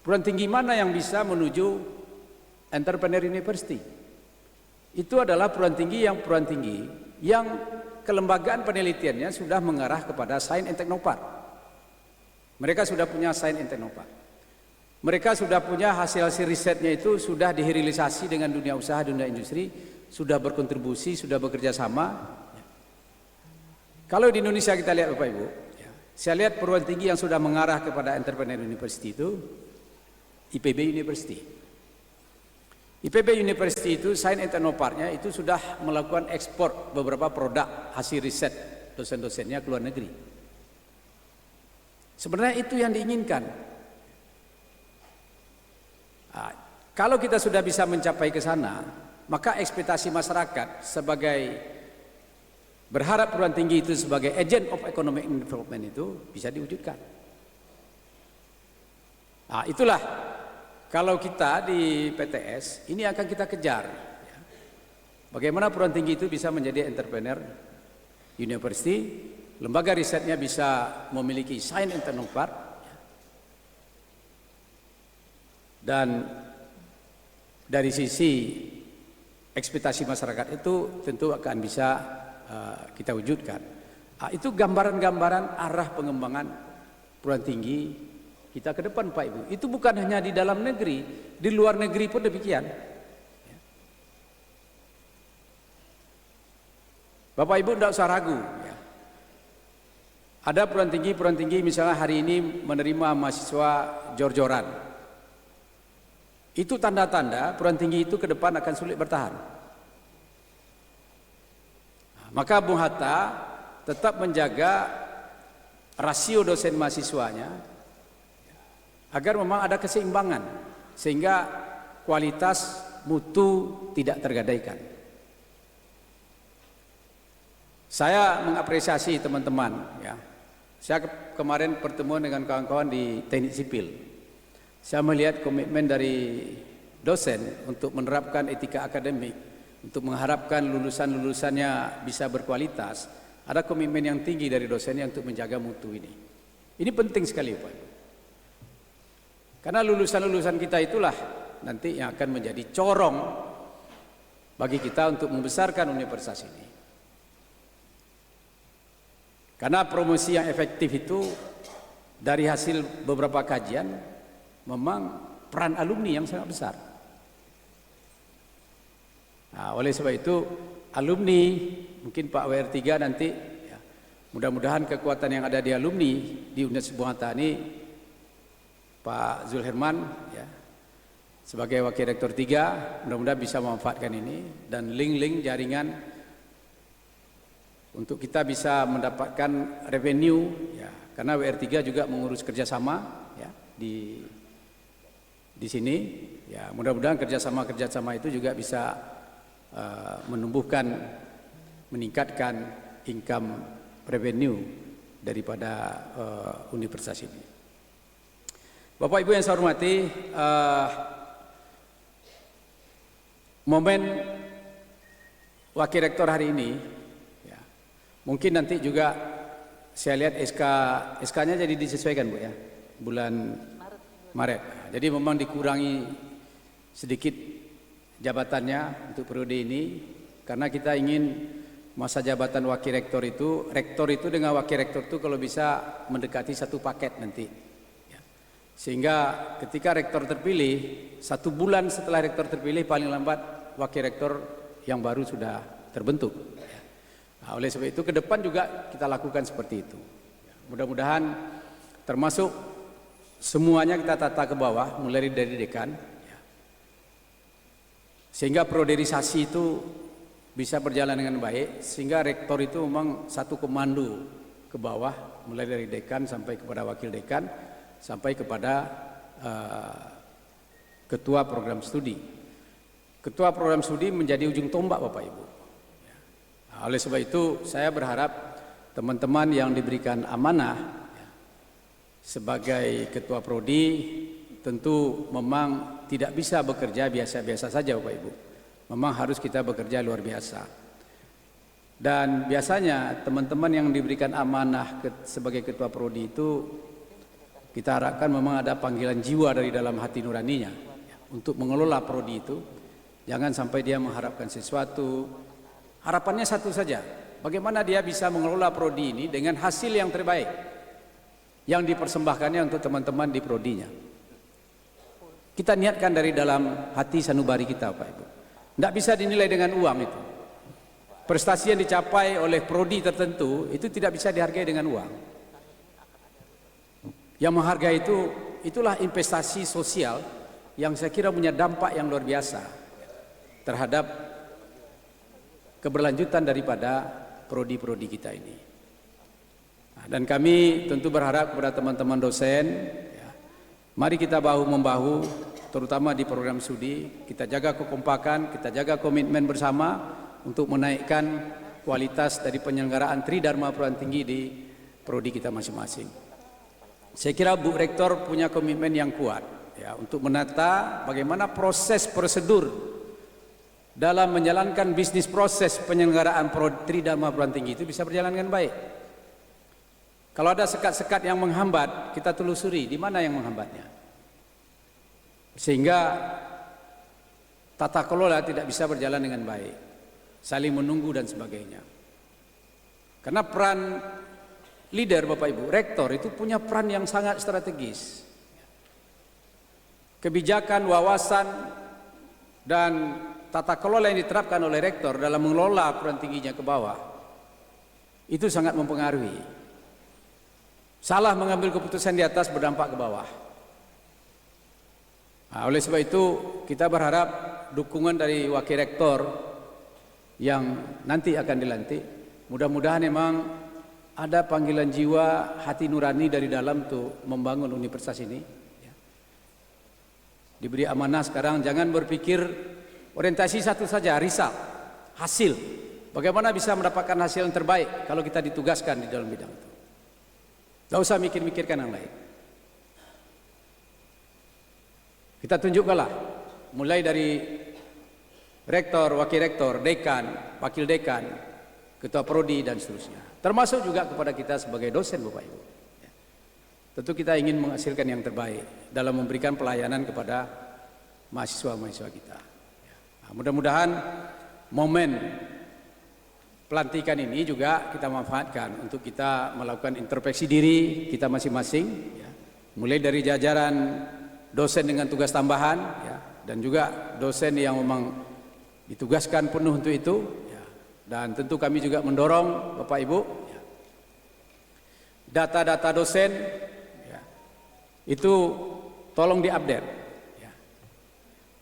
Perguruan tinggi mana yang bisa menuju entrepreneur university? Itu adalah perguruan tinggi yang kelembagaan penelitiannya sudah mengarah kepada Science and Technopark. Mereka sudah punya Science and Technopark. Mereka sudah punya hasil-hasil risetnya itu sudah dihilirisasi dengan dunia usaha, dunia industri, sudah berkontribusi, sudah bekerja sama. Kalau di Indonesia kita lihat Bapak Ibu, ya, saya lihat perguruan tinggi yang sudah mengarah kepada entrepreneur university itu IPB University. IPB University itu Science and Technopark-nya itu sudah melakukan ekspor beberapa produk hasil riset dosen-dosennya ke luar negeri. Sebenarnya itu yang diinginkan. Nah, kalau kita sudah bisa mencapai ke sana, maka ekspektasi masyarakat sebagai berharap perguruan tinggi itu sebagai agent of economic development itu bisa diwujudkan. Nah, itulah kalau kita di PTS ini akan kita kejar. Bagaimana perguruan tinggi itu bisa menjadi entrepreneur university, lembaga risetnya bisa memiliki Science and Technopark, dan dari sisi ekspektasi masyarakat itu tentu akan bisa kita wujudkan. Itu gambaran-gambaran arah pengembangan perguruan tinggi kita ke depan Pak Ibu. Itu bukan hanya di dalam negeri, di luar negeri pun demikian. Bapak Ibu tidak usah ragu. Ya. Ada perguruan tinggi misalnya hari ini menerima mahasiswa jor-joran. Itu tanda-tanda perguruan tinggi itu ke depan akan sulit bertahan. Maka Bung Hatta tetap menjaga rasio dosen mahasiswanya agar memang ada keseimbangan sehingga kualitas mutu tidak tergadaikan. Saya mengapresiasi teman-teman, ya. Saya kemarin pertemuan dengan kawan-kawan di teknik sipil. Saya melihat komitmen dari dosen untuk menerapkan etika akademik, untuk mengharapkan lulusan-lulusannya bisa berkualitas. Ada komitmen yang tinggi dari dosennya untuk menjaga mutu ini. Ini penting sekali, Pak. Karena lulusan-lulusan kita itulah nanti yang akan menjadi corong bagi kita untuk membesarkan universitas ini. Karena promosi yang efektif itu dari hasil beberapa kajian memang peran alumni yang sangat besar. Nah, oleh sebab itu alumni, mungkin Pak WR3 nanti, ya, mudah-mudahan kekuatan yang ada di alumni di Universitas Bung Hatta ini, Pak Zulherman, ya, sebagai Wakil Rektor 3, mudah-mudahan bisa memanfaatkan ini dan link-link jaringan untuk kita bisa mendapatkan revenue, ya, karena WR3 juga mengurus kerjasama, ya, di sini, ya, mudah-mudahan kerjasama itu juga bisa menumbuhkan, meningkatkan income revenue daripada universitas ini. Bapak Ibu yang saya hormati, momen Wakil Rektor hari ini, mungkin nanti juga saya lihat SK-nya jadi disesuaikan, Bu, ya, bulan Maret. Jadi memang dikurangi sedikit jabatannya untuk periode ini karena kita ingin masa jabatan wakil rektor itu dengan wakil rektor itu kalau bisa mendekati satu paket nanti. Sehingga ketika rektor terpilih, 1 bulan setelah rektor terpilih paling lambat wakil rektor yang baru sudah terbentuk. Nah, oleh sebab itu ke depan juga kita lakukan seperti itu. Mudah-mudahan termasuk semuanya kita tata ke bawah, mulai dari dekan, sehingga proderisasi itu bisa berjalan dengan baik, sehingga rektor itu memang satu komando ke bawah, mulai dari dekan sampai kepada wakil dekan, sampai kepada ketua program studi. Ketua program studi menjadi ujung tombak, Bapak Ibu. Nah, oleh sebab itu saya berharap teman-teman yang diberikan amanah sebagai ketua prodi tentu memang tidak bisa bekerja biasa-biasa saja, Bapak Ibu. Memang harus kita bekerja luar biasa. Dan biasanya teman-teman yang diberikan amanah sebagai ketua prodi itu kita harapkan memang ada panggilan jiwa dari dalam hati nuraninya untuk mengelola prodi itu. Jangan sampai dia mengharapkan sesuatu. Harapannya satu saja, bagaimana dia bisa mengelola prodi ini dengan hasil yang terbaik yang dipersembahkannya untuk teman-teman di prodinya. Kita niatkan dari dalam hati sanubari kita, Pak Ibu. Tidak bisa dinilai dengan uang itu. Prestasi yang dicapai oleh prodi tertentu itu tidak bisa dihargai dengan uang. Yang menghargai itulah investasi sosial yang saya kira punya dampak yang luar biasa terhadap keberlanjutan daripada prodi-prodi kita ini. Nah, dan kami tentu berharap kepada teman-teman dosen, ya, mari kita bahu-membahu, terutama di program studi, kita jaga kekompakan, kita jaga komitmen bersama untuk menaikkan kualitas dari penyelenggaraan Tridharma Perguruan Tinggi di prodi kita masing-masing. Saya kira Bu Rektor punya komitmen yang kuat, ya, untuk menata bagaimana proses prosedur dalam menjalankan bisnis proses penyelenggaraan Tridharma Perguruan Tinggi itu bisa berjalan dengan baik. Kalau ada sekat-sekat yang menghambat, kita telusuri di mana yang menghambatnya. Sehingga tata kelola tidak bisa berjalan dengan baik, saling menunggu dan sebagainya. Karena peran leader, Bapak Ibu, rektor itu punya peran yang sangat strategis. Kebijakan, wawasan, dan tata kelola yang diterapkan oleh rektor dalam mengelola perguruan tingginya ke bawah itu sangat mempengaruhi. Salah mengambil keputusan di atas berdampak ke bawah. Nah, oleh sebab itu kita berharap dukungan dari wakil rektor yang nanti akan dilantik, mudah-mudahan memang ada panggilan jiwa hati nurani dari dalam untuk membangun universitas ini. Diberi amanah sekarang, jangan berpikir Orientasi satu saja, result, hasil. Bagaimana bisa mendapatkan hasil yang terbaik kalau kita ditugaskan di dalam bidang itu. Tidak usah mikir-mikirkan yang lain. Kita tunjukkanlah, mulai dari rektor, wakil rektor, dekan, wakil dekan, ketua prodi dan seterusnya. Termasuk juga kepada kita sebagai dosen, Bapak Ibu. Tentu kita ingin menghasilkan yang terbaik dalam memberikan pelayanan kepada mahasiswa-mahasiswa kita. Nah, mudah-mudahan momen pelantikan ini juga kita manfaatkan untuk kita melakukan introspeksi diri kita masing-masing, ya. Mulai dari jajaran dosen dengan tugas tambahan, ya, dan juga dosen yang memang ditugaskan penuh untuk itu, ya. Dan tentu kami juga mendorong Bapak Ibu, ya, data-data dosen, ya, itu tolong diupdate, ya.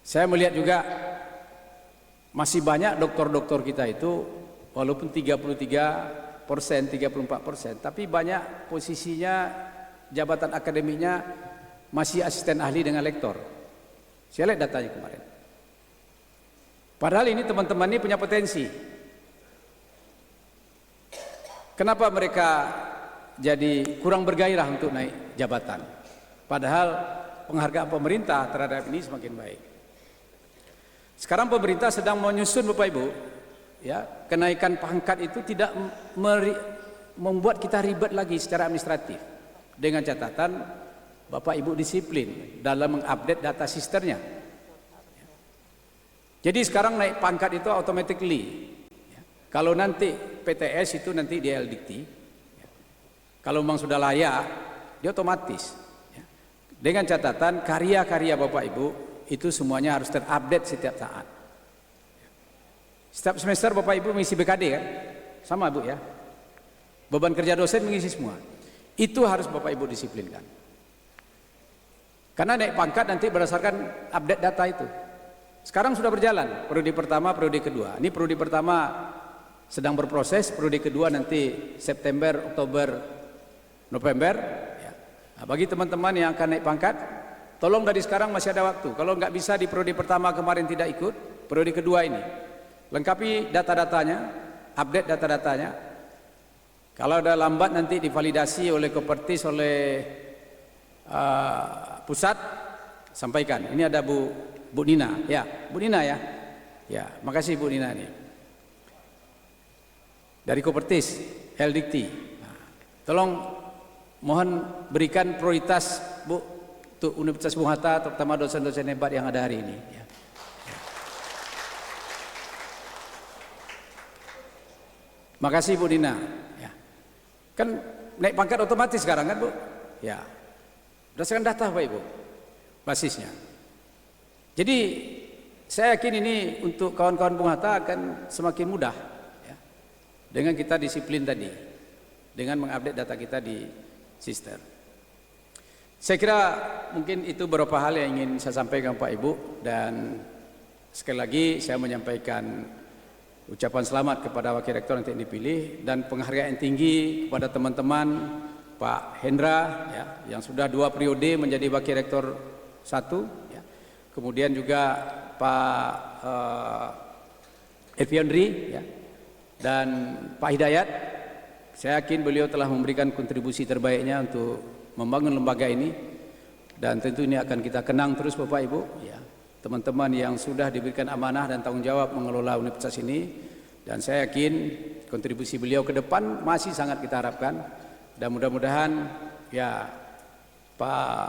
Saya melihat juga masih banyak doktor-doktor kita itu walaupun 33%, 34%, tapi banyak posisinya jabatan akademiknya masih asisten ahli dengan lektor. Saya lihat datanya kemarin. Padahal ini teman-teman ini punya potensi. Kenapa mereka jadi kurang bergairah untuk naik jabatan? Padahal penghargaan pemerintah terhadap ini semakin baik. Sekarang pemerintah sedang menyusun, Bapak Ibu, ya, kenaikan pangkat itu tidak membuat kita ribet lagi secara administratif. Dengan catatan Bapak Ibu disiplin dalam mengupdate data sisternya. Jadi sekarang naik pangkat itu automatically. Kalau nanti PTS itu nanti di LDT, kalau memang sudah layak, dia otomatis. Dengan catatan karya-karya Bapak Ibu itu semuanya harus terupdate setiap saat. Setiap semester Bapak Ibu mengisi BKD kan? Sama Bu ya. Beban kerja dosen mengisi semua. Itu harus Bapak Ibu disiplinkan. Karena naik pangkat nanti berdasarkan update data itu. Sekarang sudah berjalan, periode pertama, periode kedua. Ini periode pertama sedang berproses, periode kedua nanti September, Oktober, November. Ya. Nah, bagi teman-teman yang akan naik pangkat, tolong dari sekarang masih ada waktu. Kalau nggak bisa di periode pertama kemarin tidak ikut, periode kedua ini lengkapi data-datanya, update data-datanya. Kalau ada lambat nanti divalidasi oleh Kopertis, oleh pusat, sampaikan. Ini ada Bu Nina, ya, Bu Nina ya, ya, makasih Bu Nina nih. Dari Kopertis, LDikti. Nah, tolong mohon berikan prioritas Bu untuk Universitas Bung Hatta, terutama dosen-dosen hebat yang ada hari ini. Ya. Makasih Bu Nina. Ya. Kan naik pangkat otomatis sekarang kan Bu? Ya. Berdasarkan data Bapak Ibu, basisnya. Jadi saya yakin ini untuk kawan-kawan Bung Hatta akan semakin mudah, ya, dengan kita disiplin tadi, dengan mengupdate data kita di sister. Saya kira mungkin itu beberapa hal yang ingin saya sampaikan Pak Ibu, dan sekali lagi saya menyampaikan ucapan selamat kepada Wakil Rektor nanti dipilih, dan penghargaan tinggi kepada teman-teman Pak Hendra, ya, yang sudah 2 periode menjadi Wakil Rektor 1, ya. Kemudian juga Pak Elviandri, ya, dan Pak Hidayat. Saya yakin beliau telah memberikan kontribusi terbaiknya untuk membangun lembaga ini, dan tentu ini akan kita kenang terus Bapak Ibu, ya, teman-teman yang sudah diberikan amanah dan tanggung jawab mengelola universitas ini, dan saya yakin kontribusi beliau ke depan masih sangat kita harapkan, dan mudah-mudahan ya Pak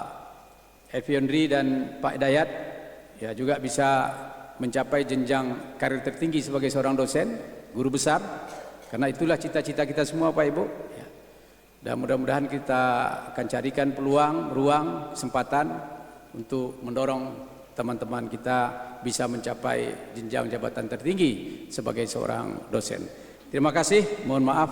Elviandri dan Pak Hidayat ya juga bisa mencapai jenjang karir tertinggi sebagai seorang dosen, guru besar, karena itulah cita-cita kita semua Pak Ibu, ya. Dan mudah-mudahan kita akan carikan peluang, ruang, kesempatan untuk mendorong teman-teman kita bisa mencapai jenjang jabatan tertinggi sebagai seorang dosen. Terima kasih, mohon maaf,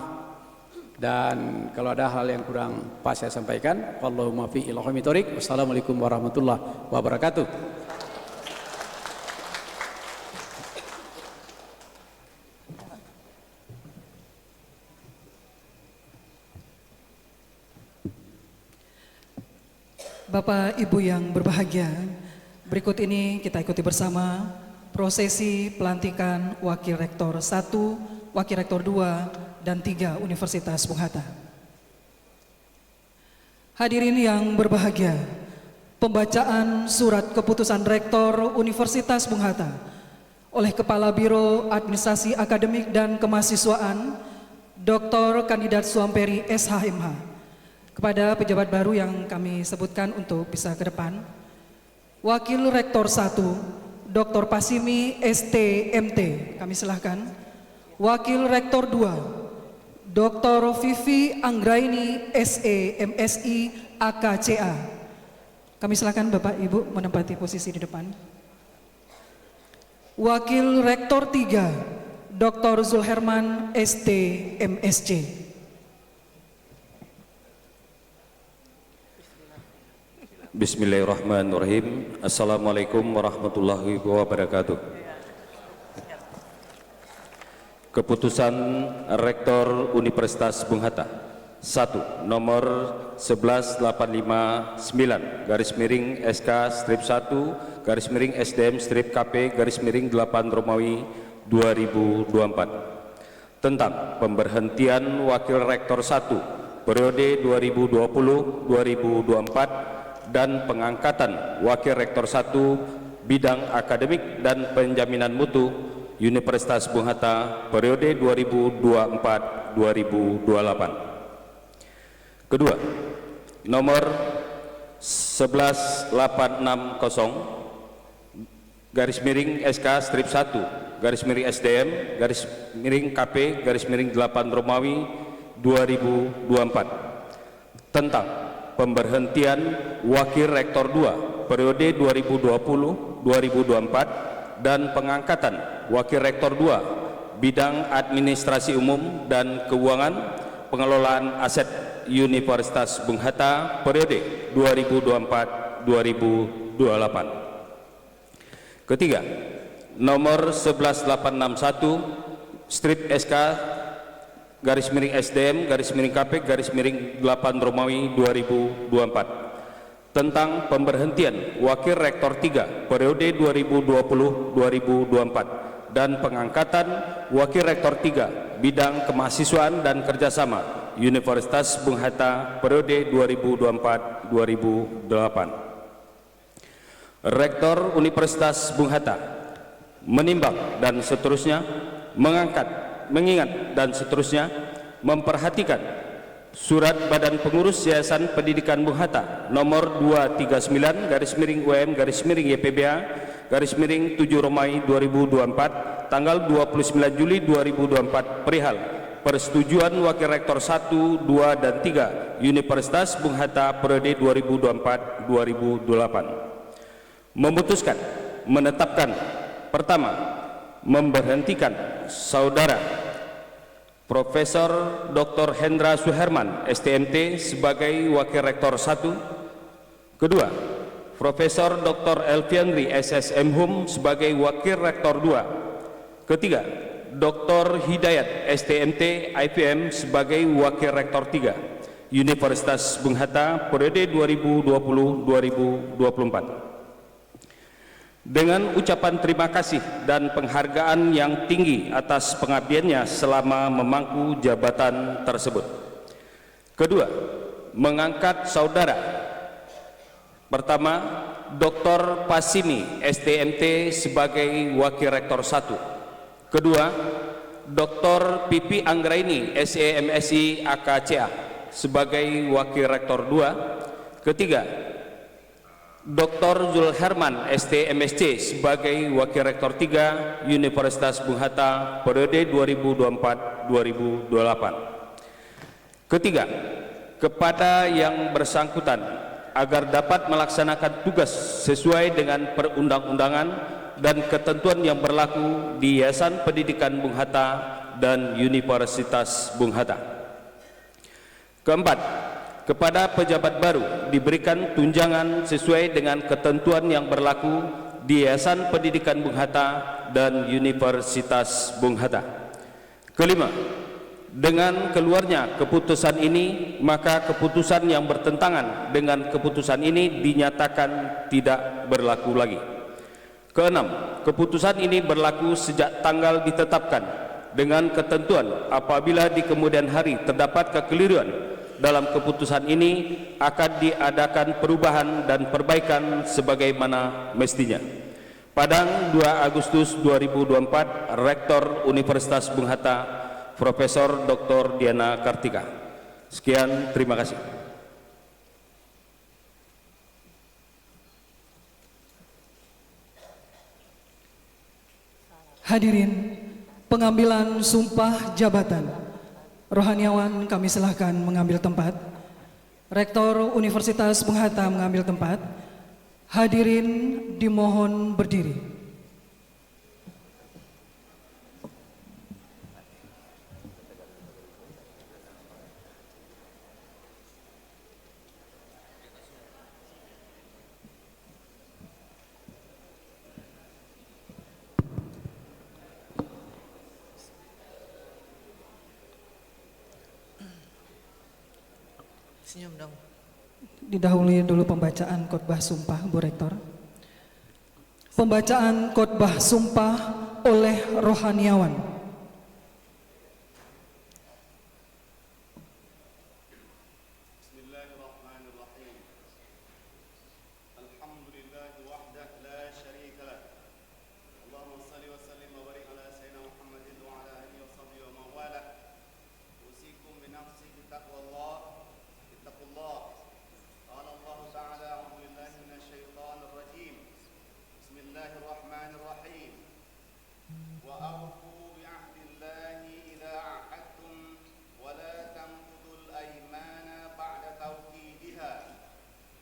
dan kalau ada hal yang kurang pas saya sampaikan. Wallahumma fi ilhami thoriq. Wassalamualaikum warahmatullahi wabarakatuh. Bapak Ibu yang berbahagia, berikut ini kita ikuti bersama prosesi pelantikan Wakil Rektor 1, Wakil Rektor 2, dan 3 Universitas Bung Hatta. Hadirin yang berbahagia, pembacaan surat keputusan Rektor Universitas Bung Hatta oleh Kepala Biro Administrasi Akademik dan Kemahasiswaan Dr. Kandidat Suamperi SHMH kepada pejabat baru yang kami sebutkan untuk bisa ke depan. Wakil Rektor 1 Dr. Pasimi STMT, kami silahkan. Wakil Rektor 2 Dr. Vivi Anggraini SE MSI AKCA. Kami silakan Bapak Ibu menempati posisi di depan. Wakil Rektor 3 Dr. Zulherman ST MSc. Bismillahirrahmanirrahim. Assalamualaikum warahmatullahi wabarakatuh. Keputusan Rektor Universitas Bung Hatta 1 nomor 11859 garis miring SK strip 1 garis miring SDM strip KP garis miring 8 Romawi 2024 tentang pemberhentian Wakil Rektor 1 periode 2020-2024 dan pengangkatan Wakil Rektor 1 bidang akademik dan penjaminan mutu Universitas Bung Hatta periode 2024-2028. Kedua, nomor 11860 garis miring SK strip 1 garis miring SDM garis miring KP garis miring 8 Romawi 2024 tentang pemberhentian Wakil Rektor 2 periode 2020-2024 dan pengangkatan Wakil Rektor 2 bidang administrasi umum dan keuangan pengelolaan aset Universitas Bung Hatta periode 2024-2028. Ketiga, nomor 11861 strip SK garis miring SDM garis miring KP garis miring 8 Romawi 2024 tentang pemberhentian Wakil Rektor 3 periode 2020-2024 dan pengangkatan Wakil Rektor 3 bidang kemahasiswaan dan kerjasama Universitas Bung Hatta periode 2024-2028. Rektor Universitas Bung Hatta menimbang dan seterusnya mengingat dan seterusnya memperhatikan Surat Badan Pengurus Yayasan Pendidikan Bung Hatta nomor 239 garis miring UM garis miring YPBA garis miring 7 Romawi 2024 tanggal 29 Juli 2024 perihal persetujuan Wakil Rektor 1, 2, dan 3 Universitas Bung Hatta periode 2024-2028 memutuskan menetapkan pertama memberhentikan Saudara Profesor Dr. Hendra Suherman STMT sebagai Wakil Rektor 1. Kedua, Profesor Dr. Elviandri SSM Hum sebagai Wakil Rektor 2. Ketiga, Dr. Hidayat STMT IPM sebagai Wakil Rektor 3 Universitas Bung Hatta periode 2020-2024. Dengan ucapan terima kasih dan penghargaan yang tinggi atas pengabdiannya selama memangku jabatan tersebut. Kedua, mengangkat saudara. Pertama, Dr. Pasimi STMT sebagai Wakil Rektor 1. Kedua, Dr. Pipi Anggraini SEMSI AKCA sebagai Wakil Rektor 2. Ketiga, Dr. Zulherman STMSC sebagai Wakil Rektor 3 Universitas Bung Hatta periode 2024-2028. Ketiga, kepada yang bersangkutan agar dapat melaksanakan tugas sesuai dengan perundang-undangan dan ketentuan yang berlaku di Yayasan Pendidikan Bung Hatta dan Universitas Bung Hatta. Keempat, kepada pejabat baru diberikan tunjangan sesuai dengan ketentuan yang berlaku di Yayasan Pendidikan Bung Hatta dan Universitas Bung Hatta. Kelima, dengan keluarnya keputusan ini, maka keputusan yang bertentangan dengan keputusan ini dinyatakan tidak berlaku lagi. Keenam, keputusan ini berlaku sejak tanggal ditetapkan dengan ketentuan apabila di kemudian hari terdapat kekeliruan dalam keputusan ini akan diadakan perubahan dan perbaikan sebagaimana mestinya. Padang, 2 Agustus 2024, Rektor Universitas Bung Hatta, Profesor Dr. Diana Kartika. Sekian, terima kasih. Hadirin, pengambilan sumpah jabatan. Rohaniawan kami silahkan mengambil tempat. Rektor Universitas Bung Hatta mengambil tempat. Hadirin dimohon berdiri. Senyum dong. Didahului dulu pembacaan khotbah sumpah, Bu Rektor. Pembacaan khotbah sumpah oleh rohaniawan. Bismillahirrahmanirrahim. Alhamdulillahi wahdah la syarika lah. Allahumma salli wa sallim wa barik ala sayyidina Muhammadin wa ala alihi wa sahbihi wa man walah. Usikum bi nafsi bi taqwallah. Ittaqullah. Qala Allah ta'ala a'udzu billahi minasy syaithanir rajim. Bismillahirrahmanirrahim. Wa awfu bi 'ahdillahi idza 'ahadtum wa la tanqudul aymana ba'da tawkidiha.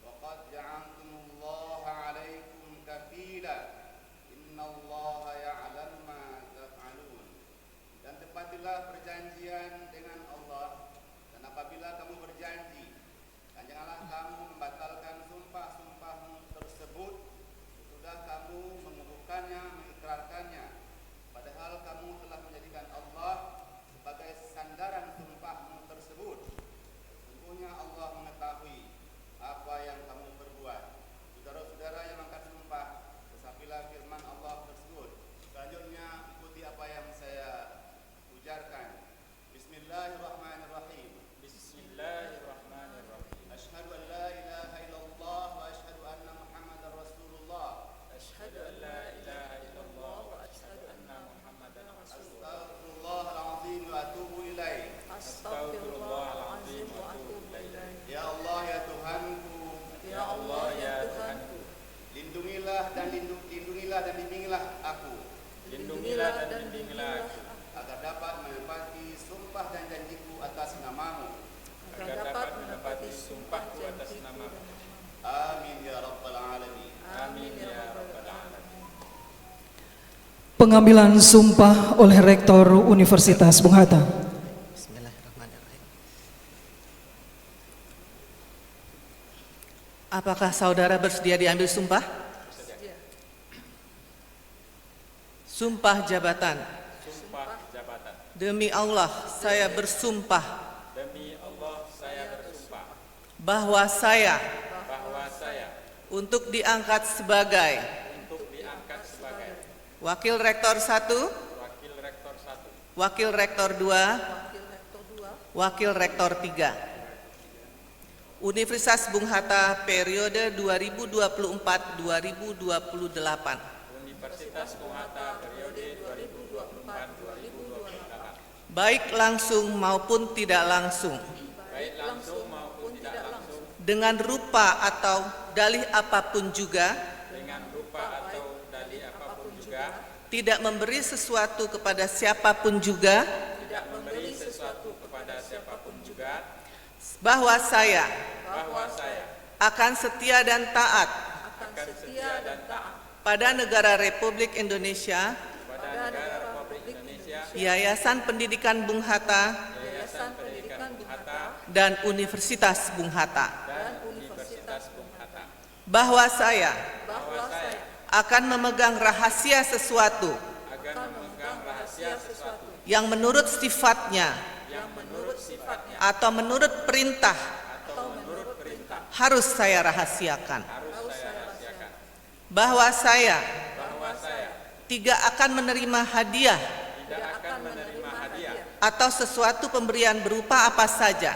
Wa qad ja'altumullaha 'alaikum kafila. Innallaha ya'lamu ma taf'alun. Dan tepatilah perjanjian dengan Allah, dan apabila kamu berjanji, dan janganlah kamu membatalkan sumpah-sumpahmu tersebut sudah kamu mengukuhkannya, mengikrarkannya, padahal kamu telah menjadikan Allah sebagai sandaran sumpahmu tersebut. Sesungguhnya Allah mengetahui apa yang kamu perbuat. Saudara-saudara yang angkat sumpah, resapilah firman Allah tersebut. Selanjutnya ikuti apa yang saya ujarkan. Bismillahirrahmanirrahim. Bismillahirrahmanirrahim. Asyhadu an la ilaha illallah wa asyhadu anna Muhammadar Rasulullah. Asyhadu an la ilaha illallah wa asyhadu anna Muhammadan rasulullah. Astaghfirullahalazim wa atubu ilaih. Astaghfirullahalazim wa atubu ilaih. Ya Allah ya Tuhanku, Ya Allah ya Tuhanku, lindungilah dan bimbingilah aku lindungilah dan bimbingilah aku agar dapat menepati sumpah dan janjiku atas namamu. agar dapat menepati sumpahku atas namamu. Amin ya rabbal alamin. Amin ya rabbal alamin. Pengambilan sumpah oleh Rektor Universitas Bung Hatta. Bismillahirrahmanirrahim. Apakah saudara bersedia diambil sumpah? Sumpah jabatan. Sumpah jabatan. Demi Allah, saya bersumpah Demi Allah saya bersumpah bahwa saya bahwa saya untuk diangkat sebagai untuk diangkat sebagai Wakil Rektor 1, Wakil Rektor 1, Wakil Rektor 2, Wakil Rektor 3 Universitas Bung Hatta periode 2024-2028. Universitas Bung Hatta periode 2024-2028. Baik langsung maupun tidak langsung, Baik langsung maupun tidak langsung, dengan rupa atau dalih apapun juga, dengan rupa atau dalih apapun juga, tidak memberi sesuatu kepada siapapun juga, tidak memberi sesuatu kepada siapapun juga, bahwa saya bahwa saya akan setia dan taat akan setia dan taat pada negara Republik Indonesia, pada negara Republik Indonesia, Yayasan Pendidikan Bung Hatta, Yayasan Pendidikan Bung Hatta, dan Universitas Bung Hatta. dan Universitas Bung Hatta, Bahwa saya bahwa saya akan memegang rahasia sesuatu akan memegang rahasia sesuatu yang menurut sifatnya yang menurut sifatnya atau menurut perintah atau menurut perintah harus saya rahasiakan. harus saya rahasiakan, Bahwa saya bahwa tidak akan menerima hadiah atau sesuatu pemberian berupa apa saja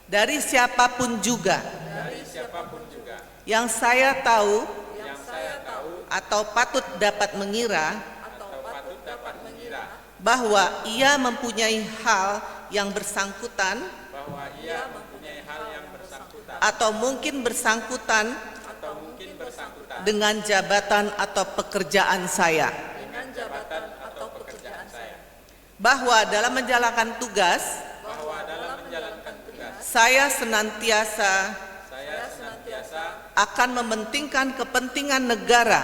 dari siapapun juga yang saya tahu atau patut dapat mengira bahwa ia mempunyai hal yang bersangkutan atau mungkin bersangkutan dengan jabatan atau pekerjaan saya, bahwa dalam menjalankan tugas saya senantiasa akan mementingkan kepentingan negara,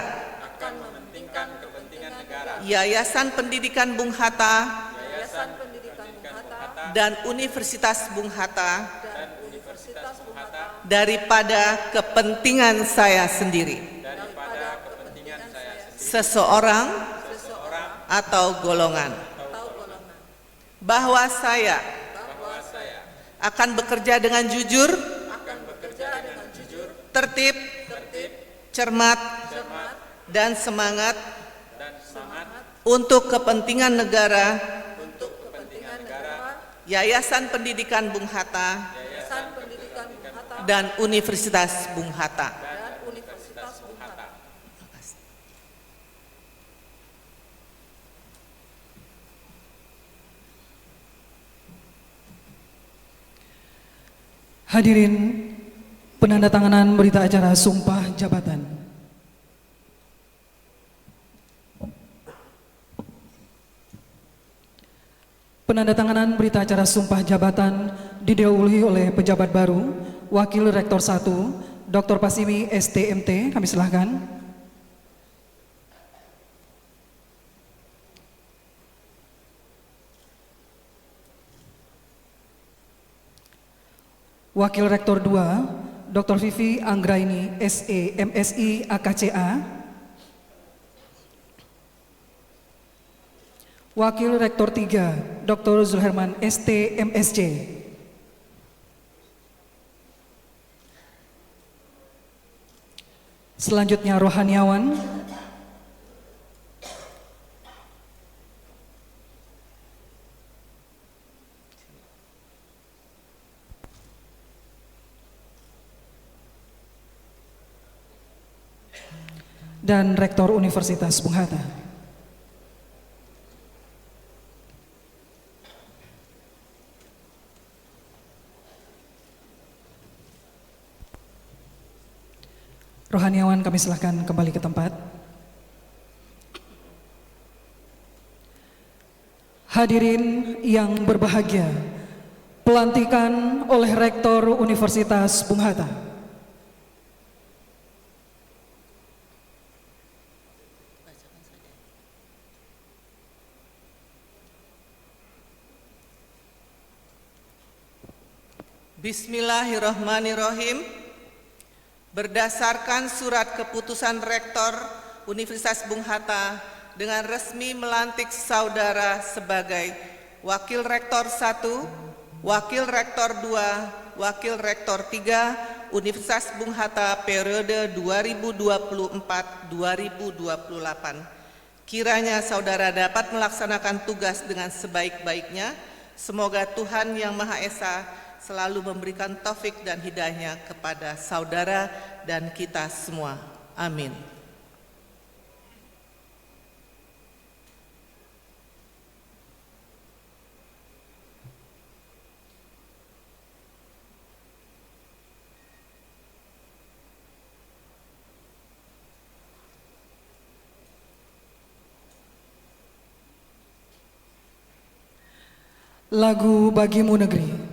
Yayasan Pendidikan Bung Hatta, dan Universitas Bung Hatta daripada kepentingan saya sendiri, seseorang atau golongan. Bahwa saya akan bekerja dengan jujur, tertib, cermat, dan semangat untuk kepentingan negara, Yayasan Pendidikan Bung Hatta, dan Universitas Bung Hatta. Hadirin, penandatanganan berita acara Sumpah Jabatan. Penandatanganan berita acara Sumpah Jabatan didahului oleh pejabat baru, Wakil Rektor 1, Dr. Pasimi STMT, kami silahkan. Wakil Rektor 2, Dr. Vivi Anggraini SE MSI AKCA. Wakil Rektor 3, Dr. Zulherman ST MSC. Selanjutnya rohaniawan. Dan Rektor Universitas Bung Hatta. Rohaniawan kami silahkan kembali ke tempat. Hadirin yang berbahagia, pelantikan oleh Rektor Universitas Bung Hatta. Bismillahirrahmanirrahim. Berdasarkan surat keputusan Rektor Universitas Bung Hatta dengan resmi melantik saudara sebagai Wakil Rektor 1, Wakil Rektor 2, Wakil Rektor 3 Universitas Bung Hatta periode 2024-2028. Kiranya saudara dapat melaksanakan tugas dengan sebaik-baiknya. Semoga Tuhan Yang Maha Esa selalu memberikan taufik dan hidayahnya kepada saudara dan kita semua. Amin. Lagu Bagimu Negeri.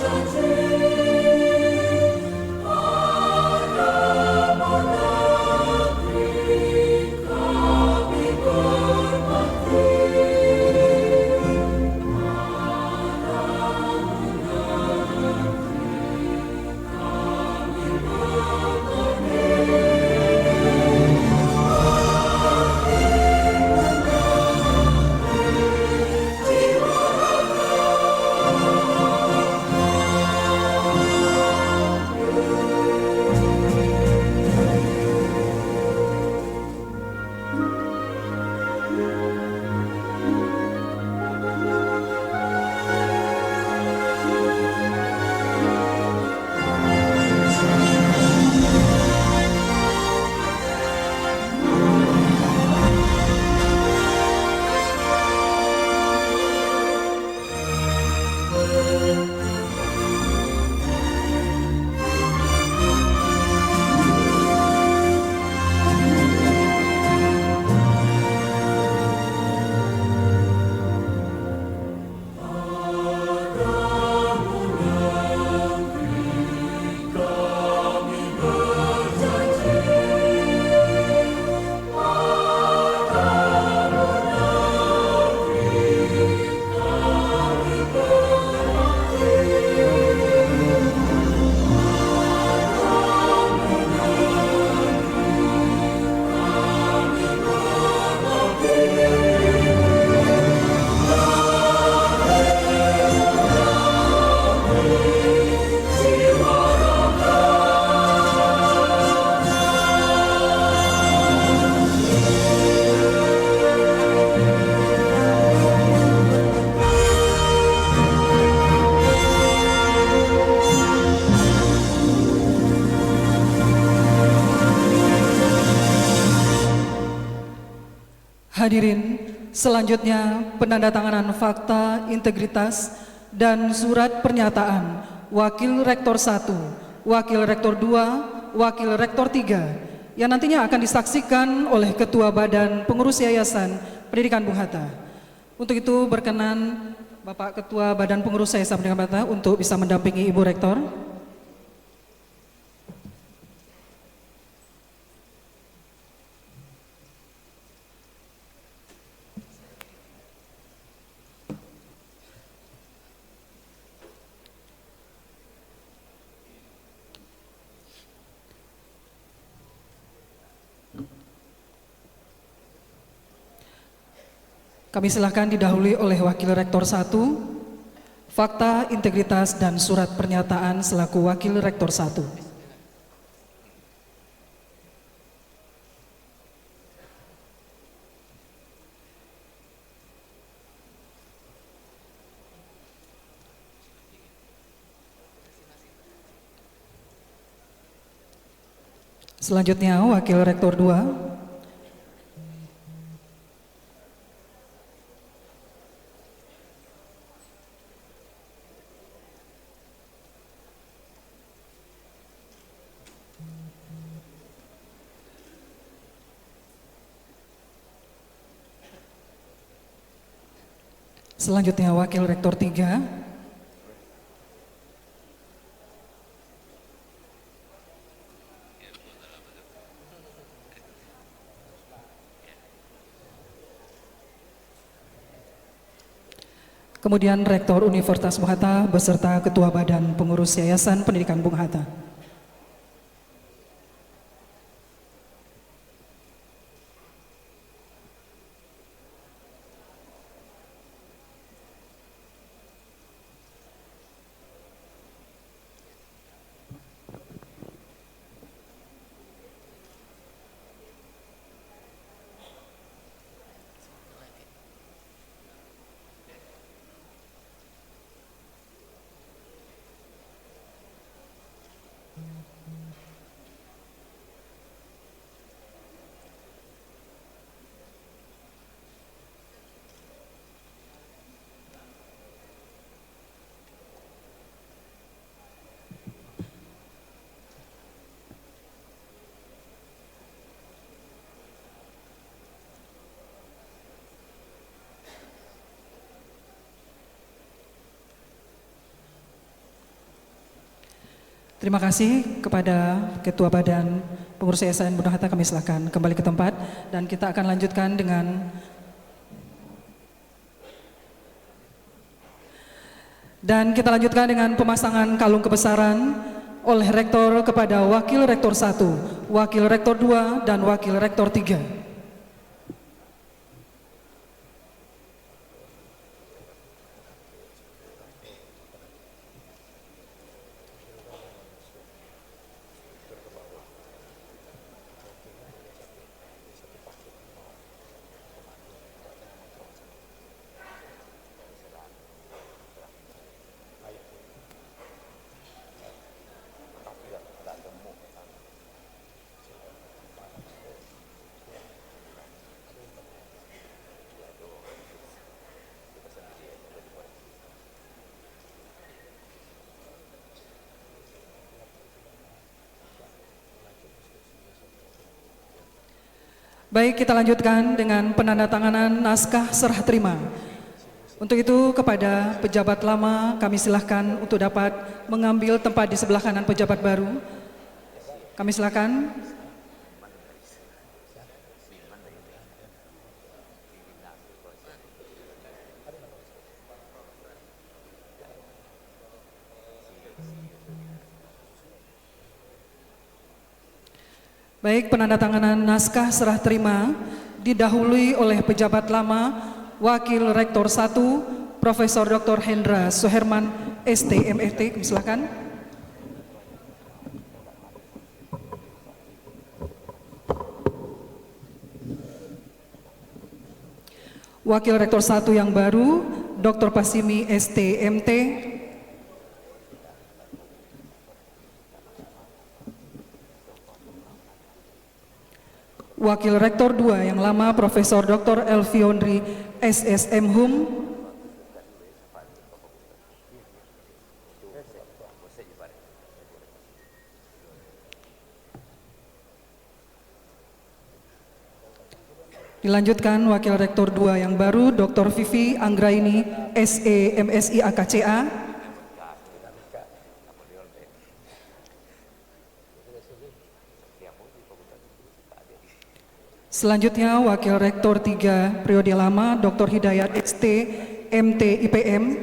Berjanji Hadirin, selanjutnya penandatanganan fakta integritas dan surat pernyataan Wakil Rektor 1, Wakil Rektor 2, Wakil Rektor 3 yang nantinya akan disaksikan oleh Ketua Badan Pengurus Yayasan Pendidikan Bung Hatta. Untuk itu berkenan Bapak Ketua Badan Pengurus Yayasan Pendidikan Bung Hatta untuk bisa mendampingi Ibu Rektor. Kami silakan didahului oleh Wakil Rektor 1, fakta, integritas, dan surat pernyataan selaku Wakil Rektor 1. Selanjutnya Wakil Rektor 2. Selanjutnya Wakil Rektor 3. Kemudian Rektor Universitas Bung Hatta beserta Ketua Badan Pengurus Yayasan Pendidikan Bung Hatta. Terima kasih kepada Ketua Badan Pengurus Yayasan Bung Hatta. Kami silakan kembali ke tempat dan kita akan lanjutkan dengan pemasangan kalung kebesaran oleh Rektor kepada Wakil Rektor 1, Wakil Rektor 2, dan Wakil Rektor 3. Baik, kita lanjutkan dengan penandatanganan naskah serah terima. Untuk itu kepada pejabat lama kami silahkan untuk dapat mengambil tempat di sebelah kanan pejabat baru. Kami silahkan. Baik, penandatanganan naskah serah terima didahului oleh pejabat lama Wakil Rektor 1 Profesor Dr. Hendra Suherman ST MFT. Silakan. Wakil Rektor 1 yang baru Dr. Pasimi ST MT. Wakil Rektor 2 yang lama Profesor Dr. Elviondri SSM Hum. Dilanjutkan Wakil Rektor 2 yang baru Dr. Vivi Anggraini SE MSI AKCA. Selanjutnya Wakil Rektor 3 periode lama Dr. Hidayat ST MT IPM.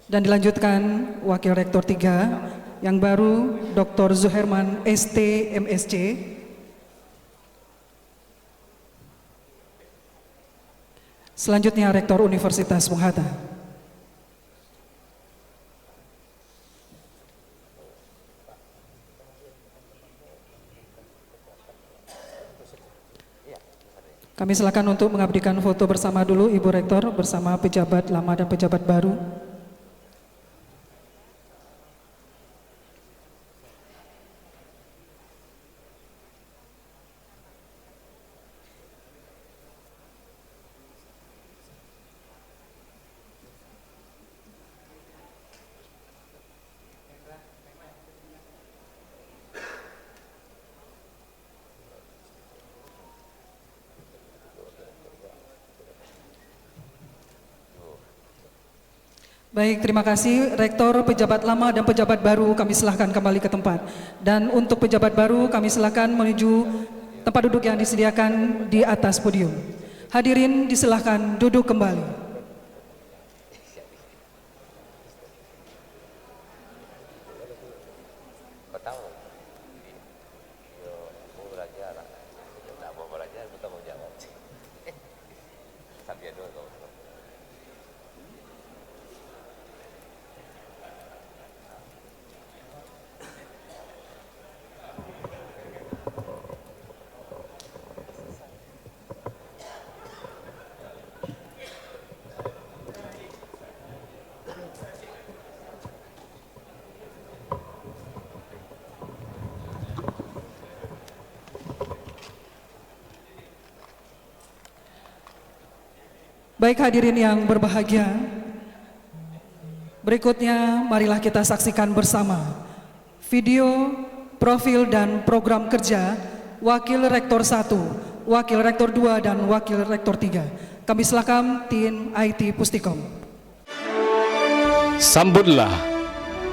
Dan dilanjutkan Wakil Rektor 3 yang baru Dr. Zuherman ST MSc. Selanjutnya Rektor Universitas Bung Hatta. Kami silakan untuk mengabdikan foto bersama dulu Ibu Rektor bersama pejabat lama dan pejabat baru. Baik, terima kasih Rektor, pejabat lama dan pejabat baru kami silahkan kembali ke tempat. Dan untuk pejabat baru kami silahkan menuju tempat duduk yang disediakan di atas podium. Hadirin disilahkan duduk kembali. Baik hadirin yang berbahagia, berikutnya marilah kita saksikan bersama video, profil dan program kerja Wakil Rektor 1, Wakil Rektor 2 dan Wakil Rektor 3. Kami silakan tim IT Pustikom. Sambutlah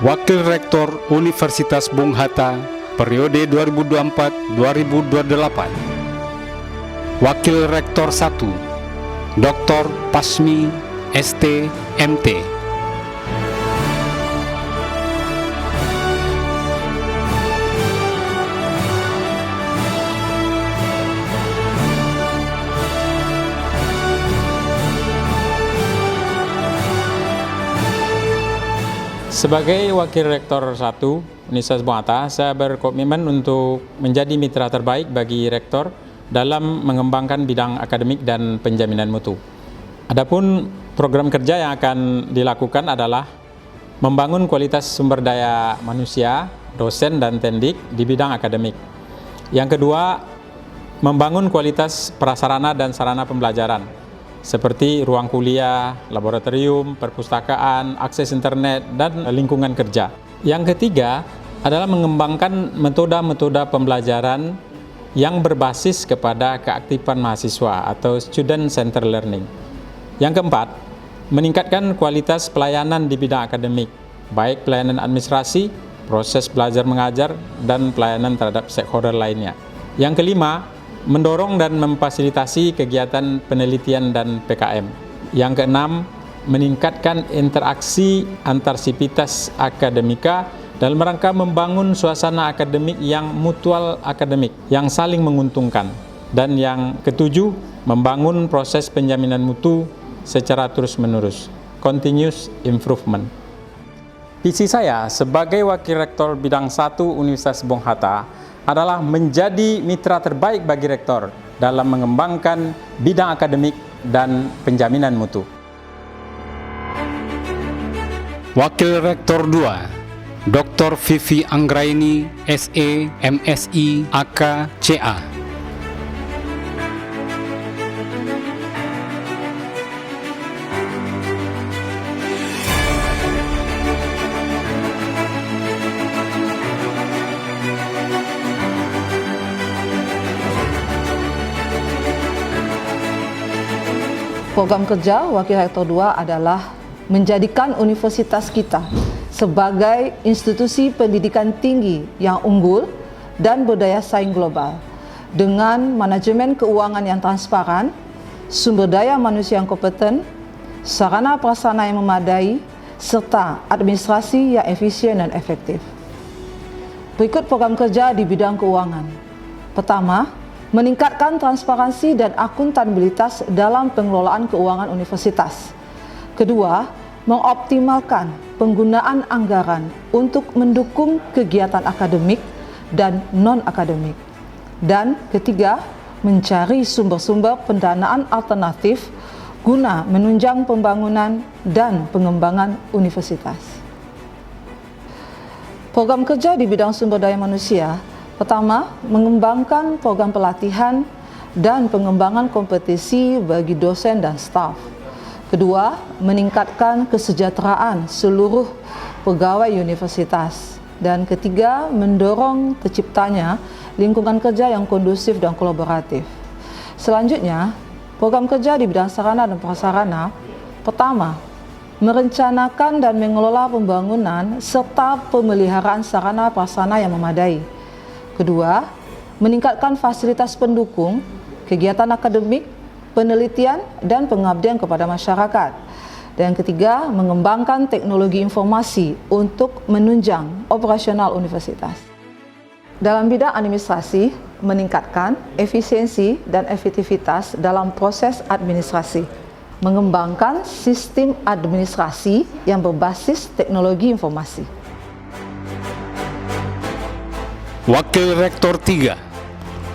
Wakil Rektor Universitas Bung Hatta periode 2024-2028. Wakil Rektor 1 Dr. Pasmi ST MT. Sebagai Wakil Rektor 1 Universitas Bung Hatta, saya berkomitmen untuk menjadi mitra terbaik bagi Rektor dalam mengembangkan bidang akademik dan penjaminan mutu. Adapun program kerja yang akan dilakukan adalah membangun kualitas sumber daya manusia, dosen dan tendik di bidang akademik. Yang kedua, membangun kualitas prasarana dan sarana pembelajaran seperti ruang kuliah, laboratorium, perpustakaan, akses internet, dan lingkungan kerja. Yang ketiga adalah mengembangkan metode-metode pembelajaran yang berbasis kepada keaktifan mahasiswa atau student-centered learning. Yang keempat, meningkatkan kualitas pelayanan di bidang akademik, baik pelayanan administrasi, proses belajar mengajar, dan pelayanan terhadap stakeholder lainnya. Yang kelima, mendorong dan memfasilitasi kegiatan penelitian dan PKM. Yang keenam, meningkatkan interaksi antar sivitas akademika dalam rangka membangun suasana akademik yang mutual akademik, yang saling menguntungkan. Dan yang ketujuh, membangun proses penjaminan mutu secara terus-menerus, continuous improvement. Visi saya sebagai Wakil Rektor Bidang 1 Universitas Bung Hatta adalah menjadi mitra terbaik bagi Rektor dalam mengembangkan bidang akademik dan penjaminan mutu. Wakil Rektor 2 Dr. Vivi Anggraini, SE, MSI, AK, CA. Program kerja Wakil Rektor 2 adalah menjadikan universitas kita sebagai institusi pendidikan tinggi yang unggul dan berdaya saing global dengan manajemen keuangan yang transparan, sumber daya manusia yang kompeten, sarana prasarana yang memadai, serta administrasi yang efisien dan efektif. Berikut program kerja di bidang keuangan. Pertama, meningkatkan transparansi dan akuntabilitas dalam pengelolaan keuangan universitas. Kedua, mengoptimalkan penggunaan anggaran untuk mendukung kegiatan akademik dan non-akademik. Dan ketiga, mencari sumber-sumber pendanaan alternatif guna menunjang pembangunan dan pengembangan universitas. Program kerja di bidang sumber daya manusia. Pertama, mengembangkan program pelatihan dan pengembangan kompetisi bagi dosen dan staf. Kedua, meningkatkan kesejahteraan seluruh pegawai universitas. Dan ketiga, mendorong terciptanya lingkungan kerja yang kondusif dan kolaboratif. Selanjutnya, program kerja di bidang sarana dan prasarana. Pertama, merencanakan dan mengelola pembangunan serta pemeliharaan sarana prasarana yang memadai. Kedua, meningkatkan fasilitas pendukung, kegiatan akademik, penelitian, dan pengabdian kepada masyarakat. Dan ketiga, mengembangkan teknologi informasi untuk menunjang operasional universitas. Dalam bidang administrasi, meningkatkan efisiensi dan efektivitas dalam proses administrasi, mengembangkan sistem administrasi yang berbasis teknologi informasi. Wakil Rektor 3,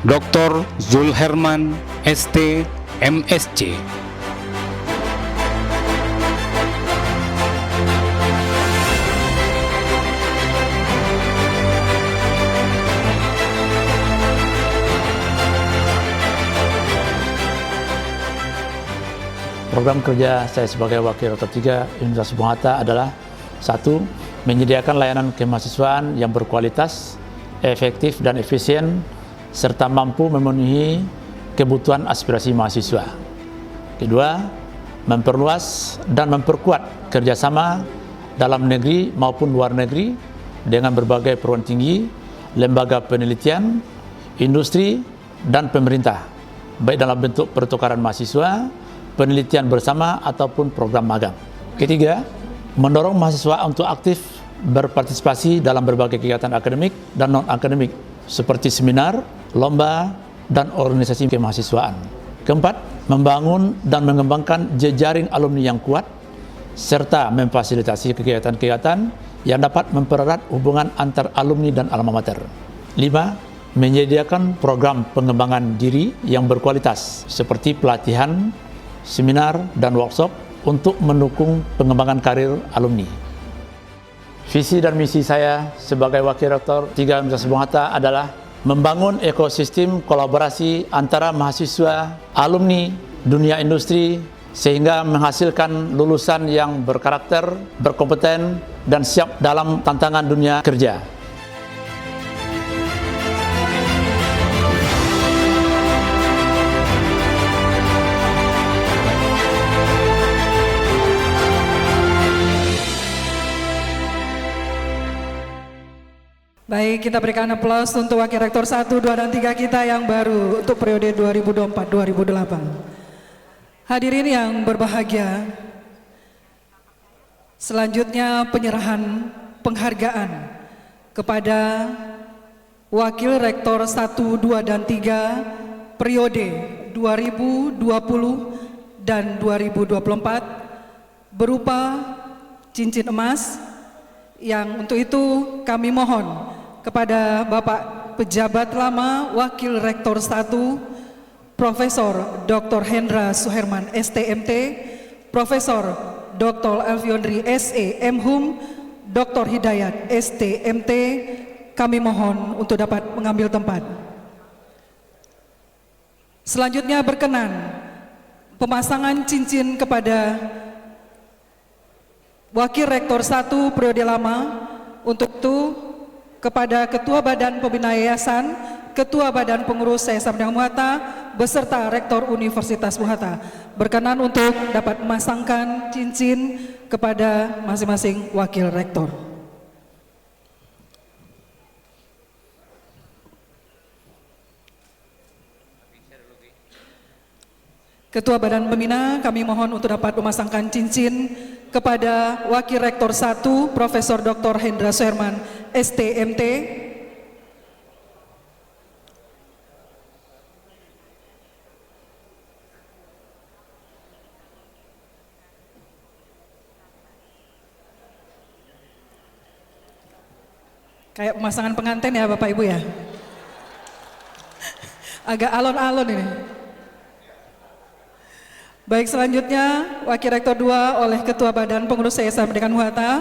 Dr. Zulherman, ST, MSc. Program kerja saya sebagai Wakil Rektor 3 Universitas Bung Hatta adalah 1. Menyediakan layanan kemahasiswaan yang berkualitas, efektif dan efisien, serta mampu memenuhi kebutuhan aspirasi mahasiswa. Kedua, memperluas dan memperkuat kerjasama dalam negeri maupun luar negeri dengan berbagai perguruan tinggi, lembaga penelitian, industri, dan pemerintah, baik dalam bentuk pertukaran mahasiswa, penelitian bersama, ataupun program magang. Ketiga, mendorong mahasiswa untuk aktif berpartisipasi dalam berbagai kegiatan akademik dan non-akademik seperti seminar, lomba, dan organisasi kemahasiswaan. Keempat, membangun dan mengembangkan jejaring alumni yang kuat serta memfasilitasi kegiatan-kegiatan yang dapat mempererat hubungan antar alumni dan alma mater. 5. Menyediakan program pengembangan diri yang berkualitas seperti pelatihan, seminar, dan workshop untuk mendukung pengembangan karir alumni. Visi dan misi saya sebagai Wakil Rektor 3 Universitas Bung Hatta adalah membangun ekosistem kolaborasi antara mahasiswa, alumni, dunia industri, sehingga menghasilkan lulusan yang berkarakter, berkompeten, dan siap dalam tantangan dunia kerja. Baik, kita berikan aplaus untuk Wakil Rektor 1, 2, dan 3 kita yang baru untuk periode 2024-2028. Hadirin yang berbahagia, selanjutnya penyerahan penghargaan kepada Wakil Rektor 1, 2, dan 3 periode 2020 dan 2024 berupa cincin emas, yang untuk itu kami mohon kepada Bapak Pejabat Lama Wakil Rektor 1 Profesor Dr. Hendra Suherman STMT, Profesor Dr. Alfiondri SE MHum, Dr. Hidayat STMT, kami mohon untuk dapat mengambil tempat. Selanjutnya berkenan pemasangan cincin kepada Wakil Rektor 1 periode lama, untuk itu kepada Ketua Badan Pembina Yayasan, Ketua Badan Pengurus Yayasan Pendidikan Bung Hatta, beserta Rektor Universitas Bung Hatta berkenan untuk dapat memasangkan cincin kepada masing-masing Wakil Rektor. Ketua Badan Pembina, kami mohon untuk dapat memasangkan cincin kepada Wakil Rektor 1 Profesor Dr. Hendra Suherman STMT. Kayak pemasangan pengantin ya Bapak Ibu ya. Agak alon-alon ini. Baik, selanjutnya Wakil Rektor 2 oleh Ketua Badan Pengurus Yayasan Pendidikan Bung Hatta.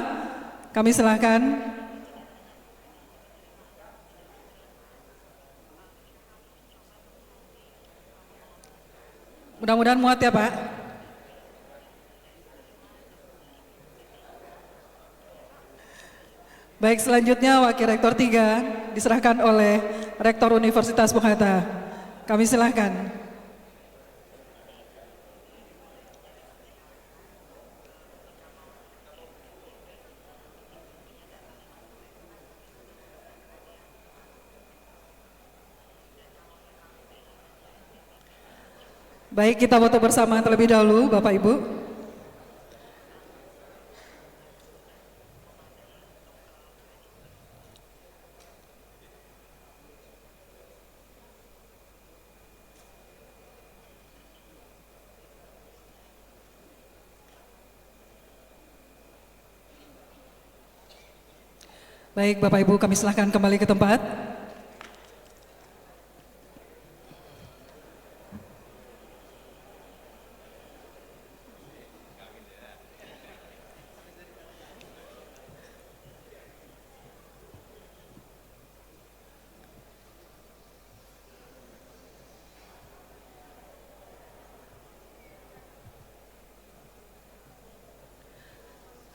Kami silakan. Mudah-mudahan muat ya Pak. Baik, selanjutnya Wakil Rektor 3 diserahkan oleh Rektor Universitas Bung Hatta. Kami silakan. Baik, kita foto bersama terlebih dahulu Bapak Ibu. Baik, Bapak Ibu, kami silakan kembali ke tempat.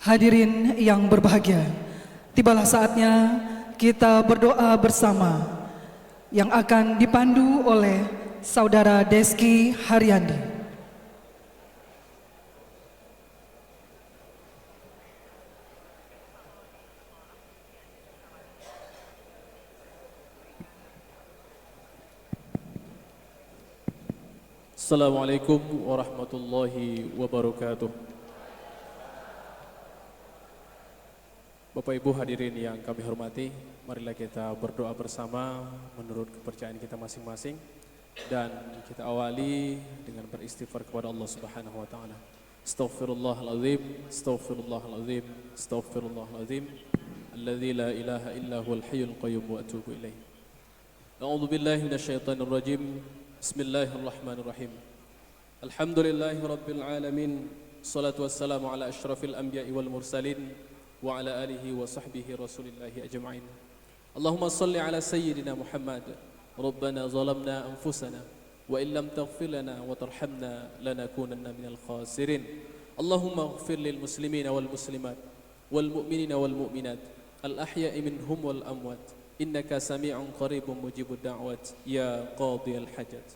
Hadirin yang berbahagia, tibalah saatnya kita berdoa bersama yang akan dipandu oleh Saudara Deski Haryandi. Assalamualaikum warahmatullahi wabarakatuh. Bapak Ibu hadirin yang kami hormati, marilah kita berdoa bersama menurut kepercayaan kita masing-masing dan kita awali dengan beristighfar kepada Allah Subhanahu wa taala. Astaghfirullahalazim, astaghfirullahalazim, astaghfirullahalazim, alladzi la ilaha illa huwal hayyul qayyum wa atubu ilaih. A'udzu billahi minasyaitonir rajim. Bismillahirrahmanirrahim. Alhamdulillahirabbil alamin. Shalatu wassalamu ala asyrafil anbiya'i wal mursalin wa ala alihi wa sahbihi rasulillahi ajma'in. Allahumma salli ala sayyidina Muhammad. Rabbana zalamna anfusana wa in lam taghfir lana wa tarhamna lanakunanna minal khasirin. Allahumma ighfir lil muslimina wal muslimat wal mu'minina wal mu'minat al ahya'i minhum wal amwat innaka sami'un qaribun mujibud da'wat ya qadiyal hajat.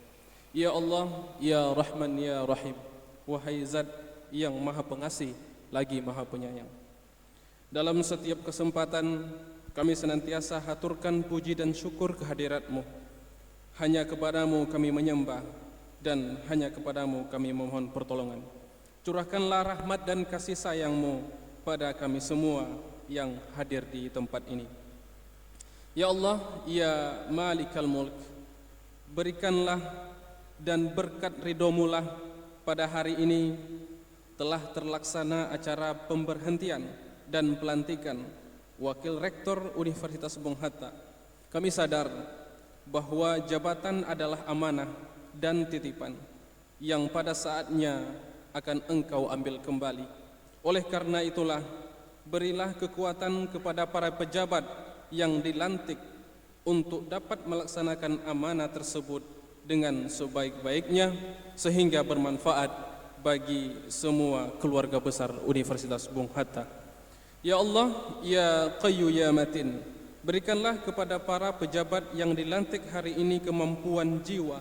Ya Allah, ya Rahman, ya Rahim, wahai Zat yang Maha Pengasih lagi Maha Penyayang. Dalam setiap kesempatan kami senantiasa haturkan puji dan syukur kehadirat-Mu. Hanya kepadamu kami menyembah dan hanya kepadamu kami memohon pertolongan. Curahkanlah rahmat dan kasih sayang-Mu pada kami semua yang hadir di tempat ini. Ya Allah, ya Malikal Mulk, berikanlah dan berkat ridho-Mu lah pada hari ini telah terlaksana acara pemberhentian dan pelantikan Wakil Rektor Universitas Bung Hatta. Kami sadar bahwa jabatan adalah amanah dan titipan yang pada saatnya akan Engkau ambil kembali. Oleh karena itulah berilah kekuatan kepada para pejabat yang dilantik untuk dapat melaksanakan amanah tersebut dengan sebaik-baiknya sehingga bermanfaat bagi semua keluarga besar Universitas Bung Hatta. Ya Allah, Ya Qayyu Ya Matin, berikanlah kepada para pejabat yang dilantik hari ini kemampuan jiwa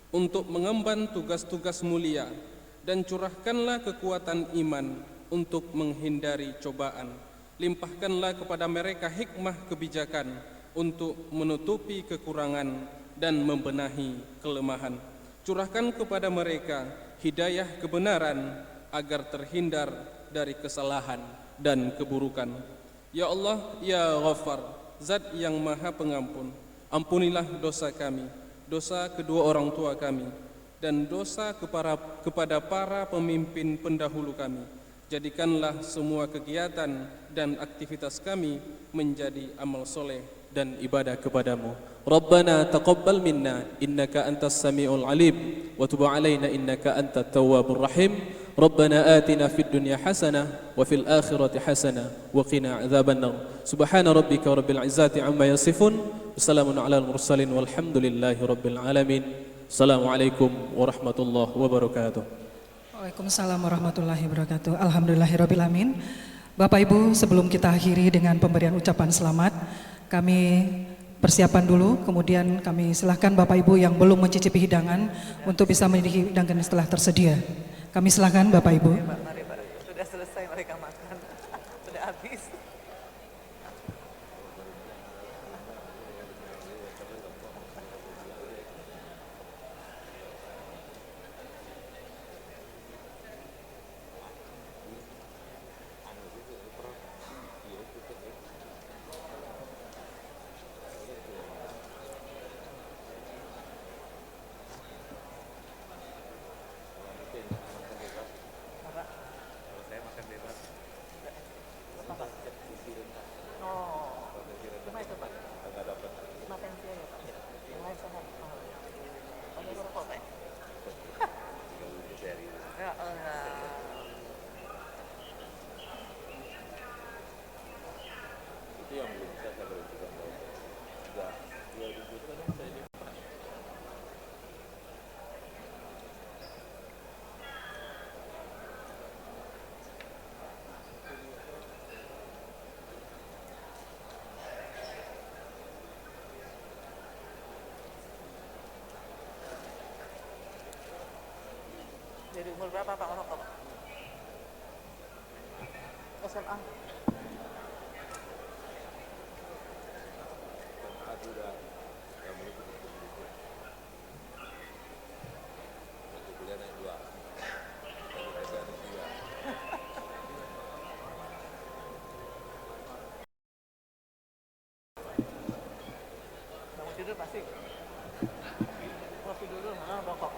untuk mengemban tugas-tugas mulia, dan curahkanlah kekuatan iman untuk menghindari cobaan. Limpahkanlah kepada mereka hikmah kebijakan untuk menutupi kekurangan dan membenahi kelemahan. Curahkan kepada mereka hidayah kebenaran agar terhindar dari kesalahan dan keburukan. Ya Allah, Ya Ghaffar, Zat yang Maha Pengampun, ampunilah dosa kami, dosa kedua orang tua kami, dan dosa kepada para pemimpin pendahulu kami. Jadikanlah semua kegiatan dan aktivitas kami menjadi amal soleh dan ibadah kepadamu. Rabbana taqabbal minna innaka antas sami'ul alim wa tub alaina innaka antat tawwabur rahim. Rabbana atina fid dunya hasanah wa fil akhirati hasanah wa qina adzabannar. Subhana rabbika rabbil izzati amma yasifun. Wassalamun alal mursalin walhamdulillahi rabbil alamin. Assalamualaikum warahmatullahi wabarakatuh. Waalaikumsalam warahmatullahi wabarakatuh. Alhamdulillahirabbil alamin. Bapak Ibu, sebelum kita akhiri dengan pemberian ucapan selamat, kami persiapan dulu, kemudian kami silahkan Bapak Ibu yang belum mencicipi hidangan untuk bisa mencicipi hidangan setelah tersedia. Kami silahkan Bapak Ibu. Mari, Pak. Sudah selesai mereka makan. Sudah habis. Dari umur berapa Pak merokok? SMA. Bangun tidur pasti. Waktu dulu rokok.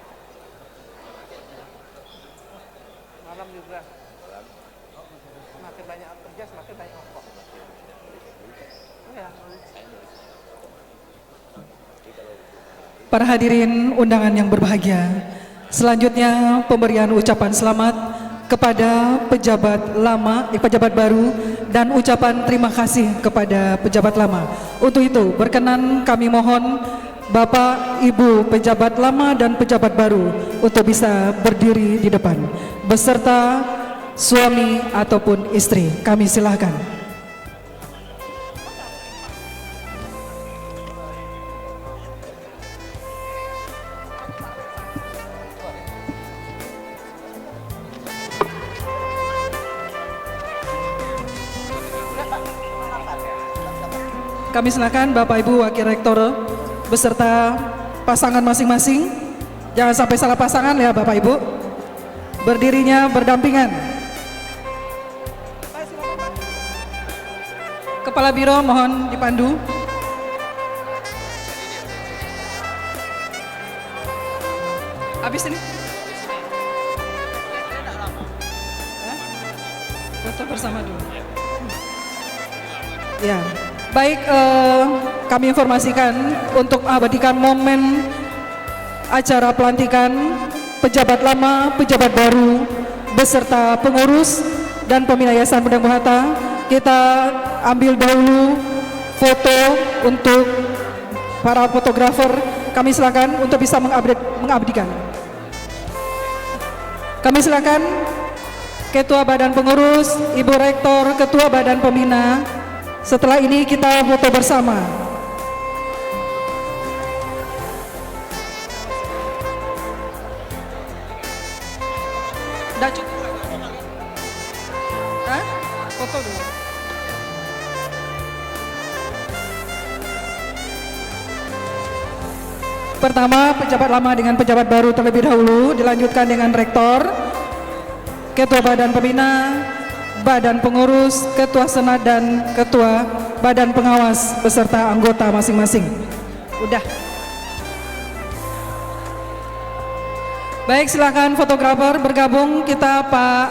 Malam juga. Semakin banyak kerja, semakin banyak rokok. Ya. Para hadirin undangan yang berbahagia, selanjutnya pemberian ucapan selamat kepada pejabat lama, pejabat baru, dan ucapan terima kasih kepada pejabat lama. Untuk itu, berkenan kami mohon Bapak, Ibu, pejabat lama dan pejabat baru untuk bisa berdiri di depan beserta suami ataupun istri. Kami silakan. Kami silakan Bapak Ibu Wakil Rektor beserta pasangan masing-masing. Jangan sampai salah pasangan ya Bapak Ibu. Berdirinya berdampingan. Kepala Biro mohon dipandu. Habis ini. Foto bersama dulu. Ya. Baik, kami informasikan untuk mengabadikan momen acara pelantikan pejabat lama, pejabat baru, beserta pengurus dan pembina Yayasan Bunda Bung Hatta kita ambil dahulu foto untuk para fotografer. Kami silakan untuk bisa mengabdikan. Kami silakan Ketua Badan Pengurus, Ibu Rektor, Ketua Badan Pembina. Setelah ini kita foto bersama. Udah cukup? Hah? Foto dulu. Pertama, pejabat lama dengan pejabat baru terlebih dahulu, dilanjutkan dengan Rektor, Ketua Badan Pembina, Badan Pengurus, Ketua Senat, dan Ketua Badan Pengawas beserta anggota masing-masing. Udah. Baik, silakan fotografer bergabung. Kita Pak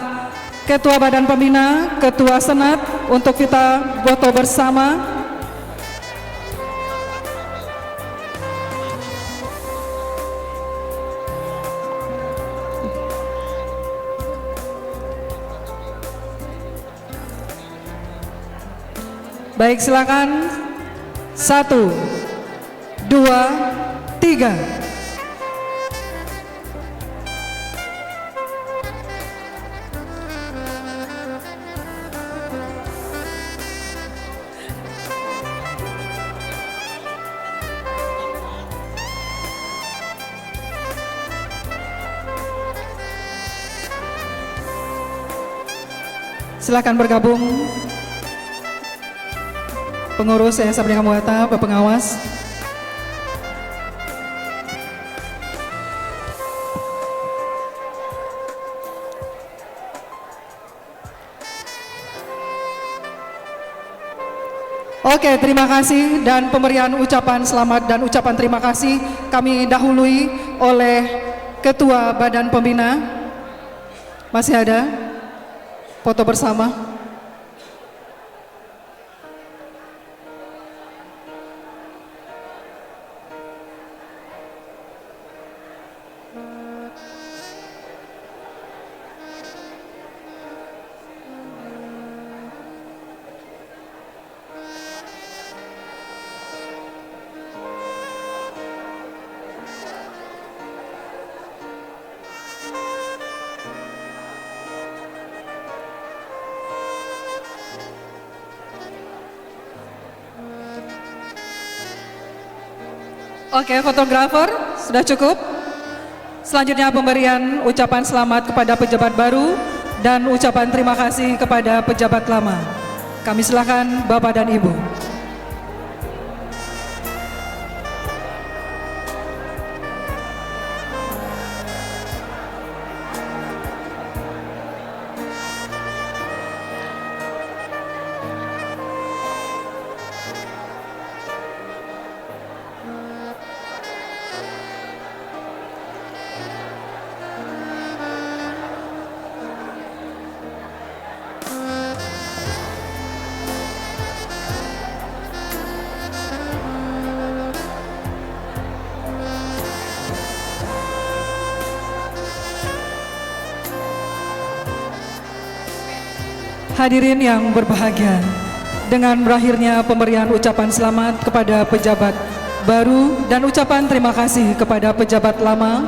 Ketua Badan Pembina, Ketua Senat untuk kita foto bersama. Baik, silakan. 1, 2, 3. Silakan bergabung. Pengurus Yayasan Pendidikan Bung Hatta, Bapak Pengawas. Oke, terima kasih, dan pemberian ucapan selamat dan ucapan terima kasih kami dahului oleh Ketua Badan Pembina. Masih ada foto bersama. Oke, fotografer, sudah cukup. Selanjutnya pemberian ucapan selamat kepada pejabat baru dan ucapan terima kasih kepada pejabat lama. Kami silakan Bapak dan Ibu. Hadirin yang berbahagia, dengan berakhirnya pemberian ucapan selamat kepada pejabat baru dan ucapan terima kasih kepada pejabat lama,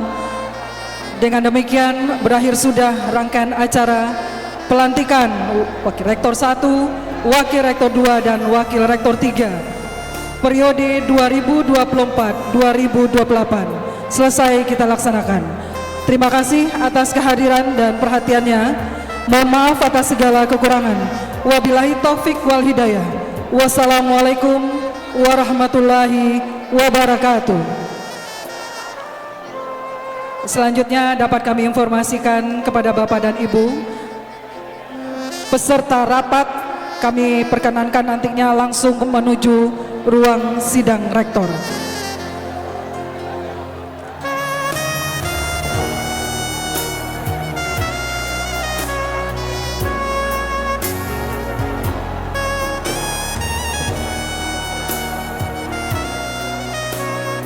dengan demikian berakhir sudah rangkaian acara pelantikan Wakil Rektor 1, Wakil Rektor 2, dan Wakil Rektor 3 periode 2024-2028 selesai kita laksanakan. Terima kasih atas kehadiran dan perhatiannya. Mohon maaf atas segala kekurangan. Wabillahi taufik wal hidayah. Wassalamualaikum warahmatullahi wabarakatuh. Selanjutnya dapat kami informasikan kepada Bapak dan Ibu, peserta rapat kami perkenankan nantinya langsung menuju ruang sidang rektor.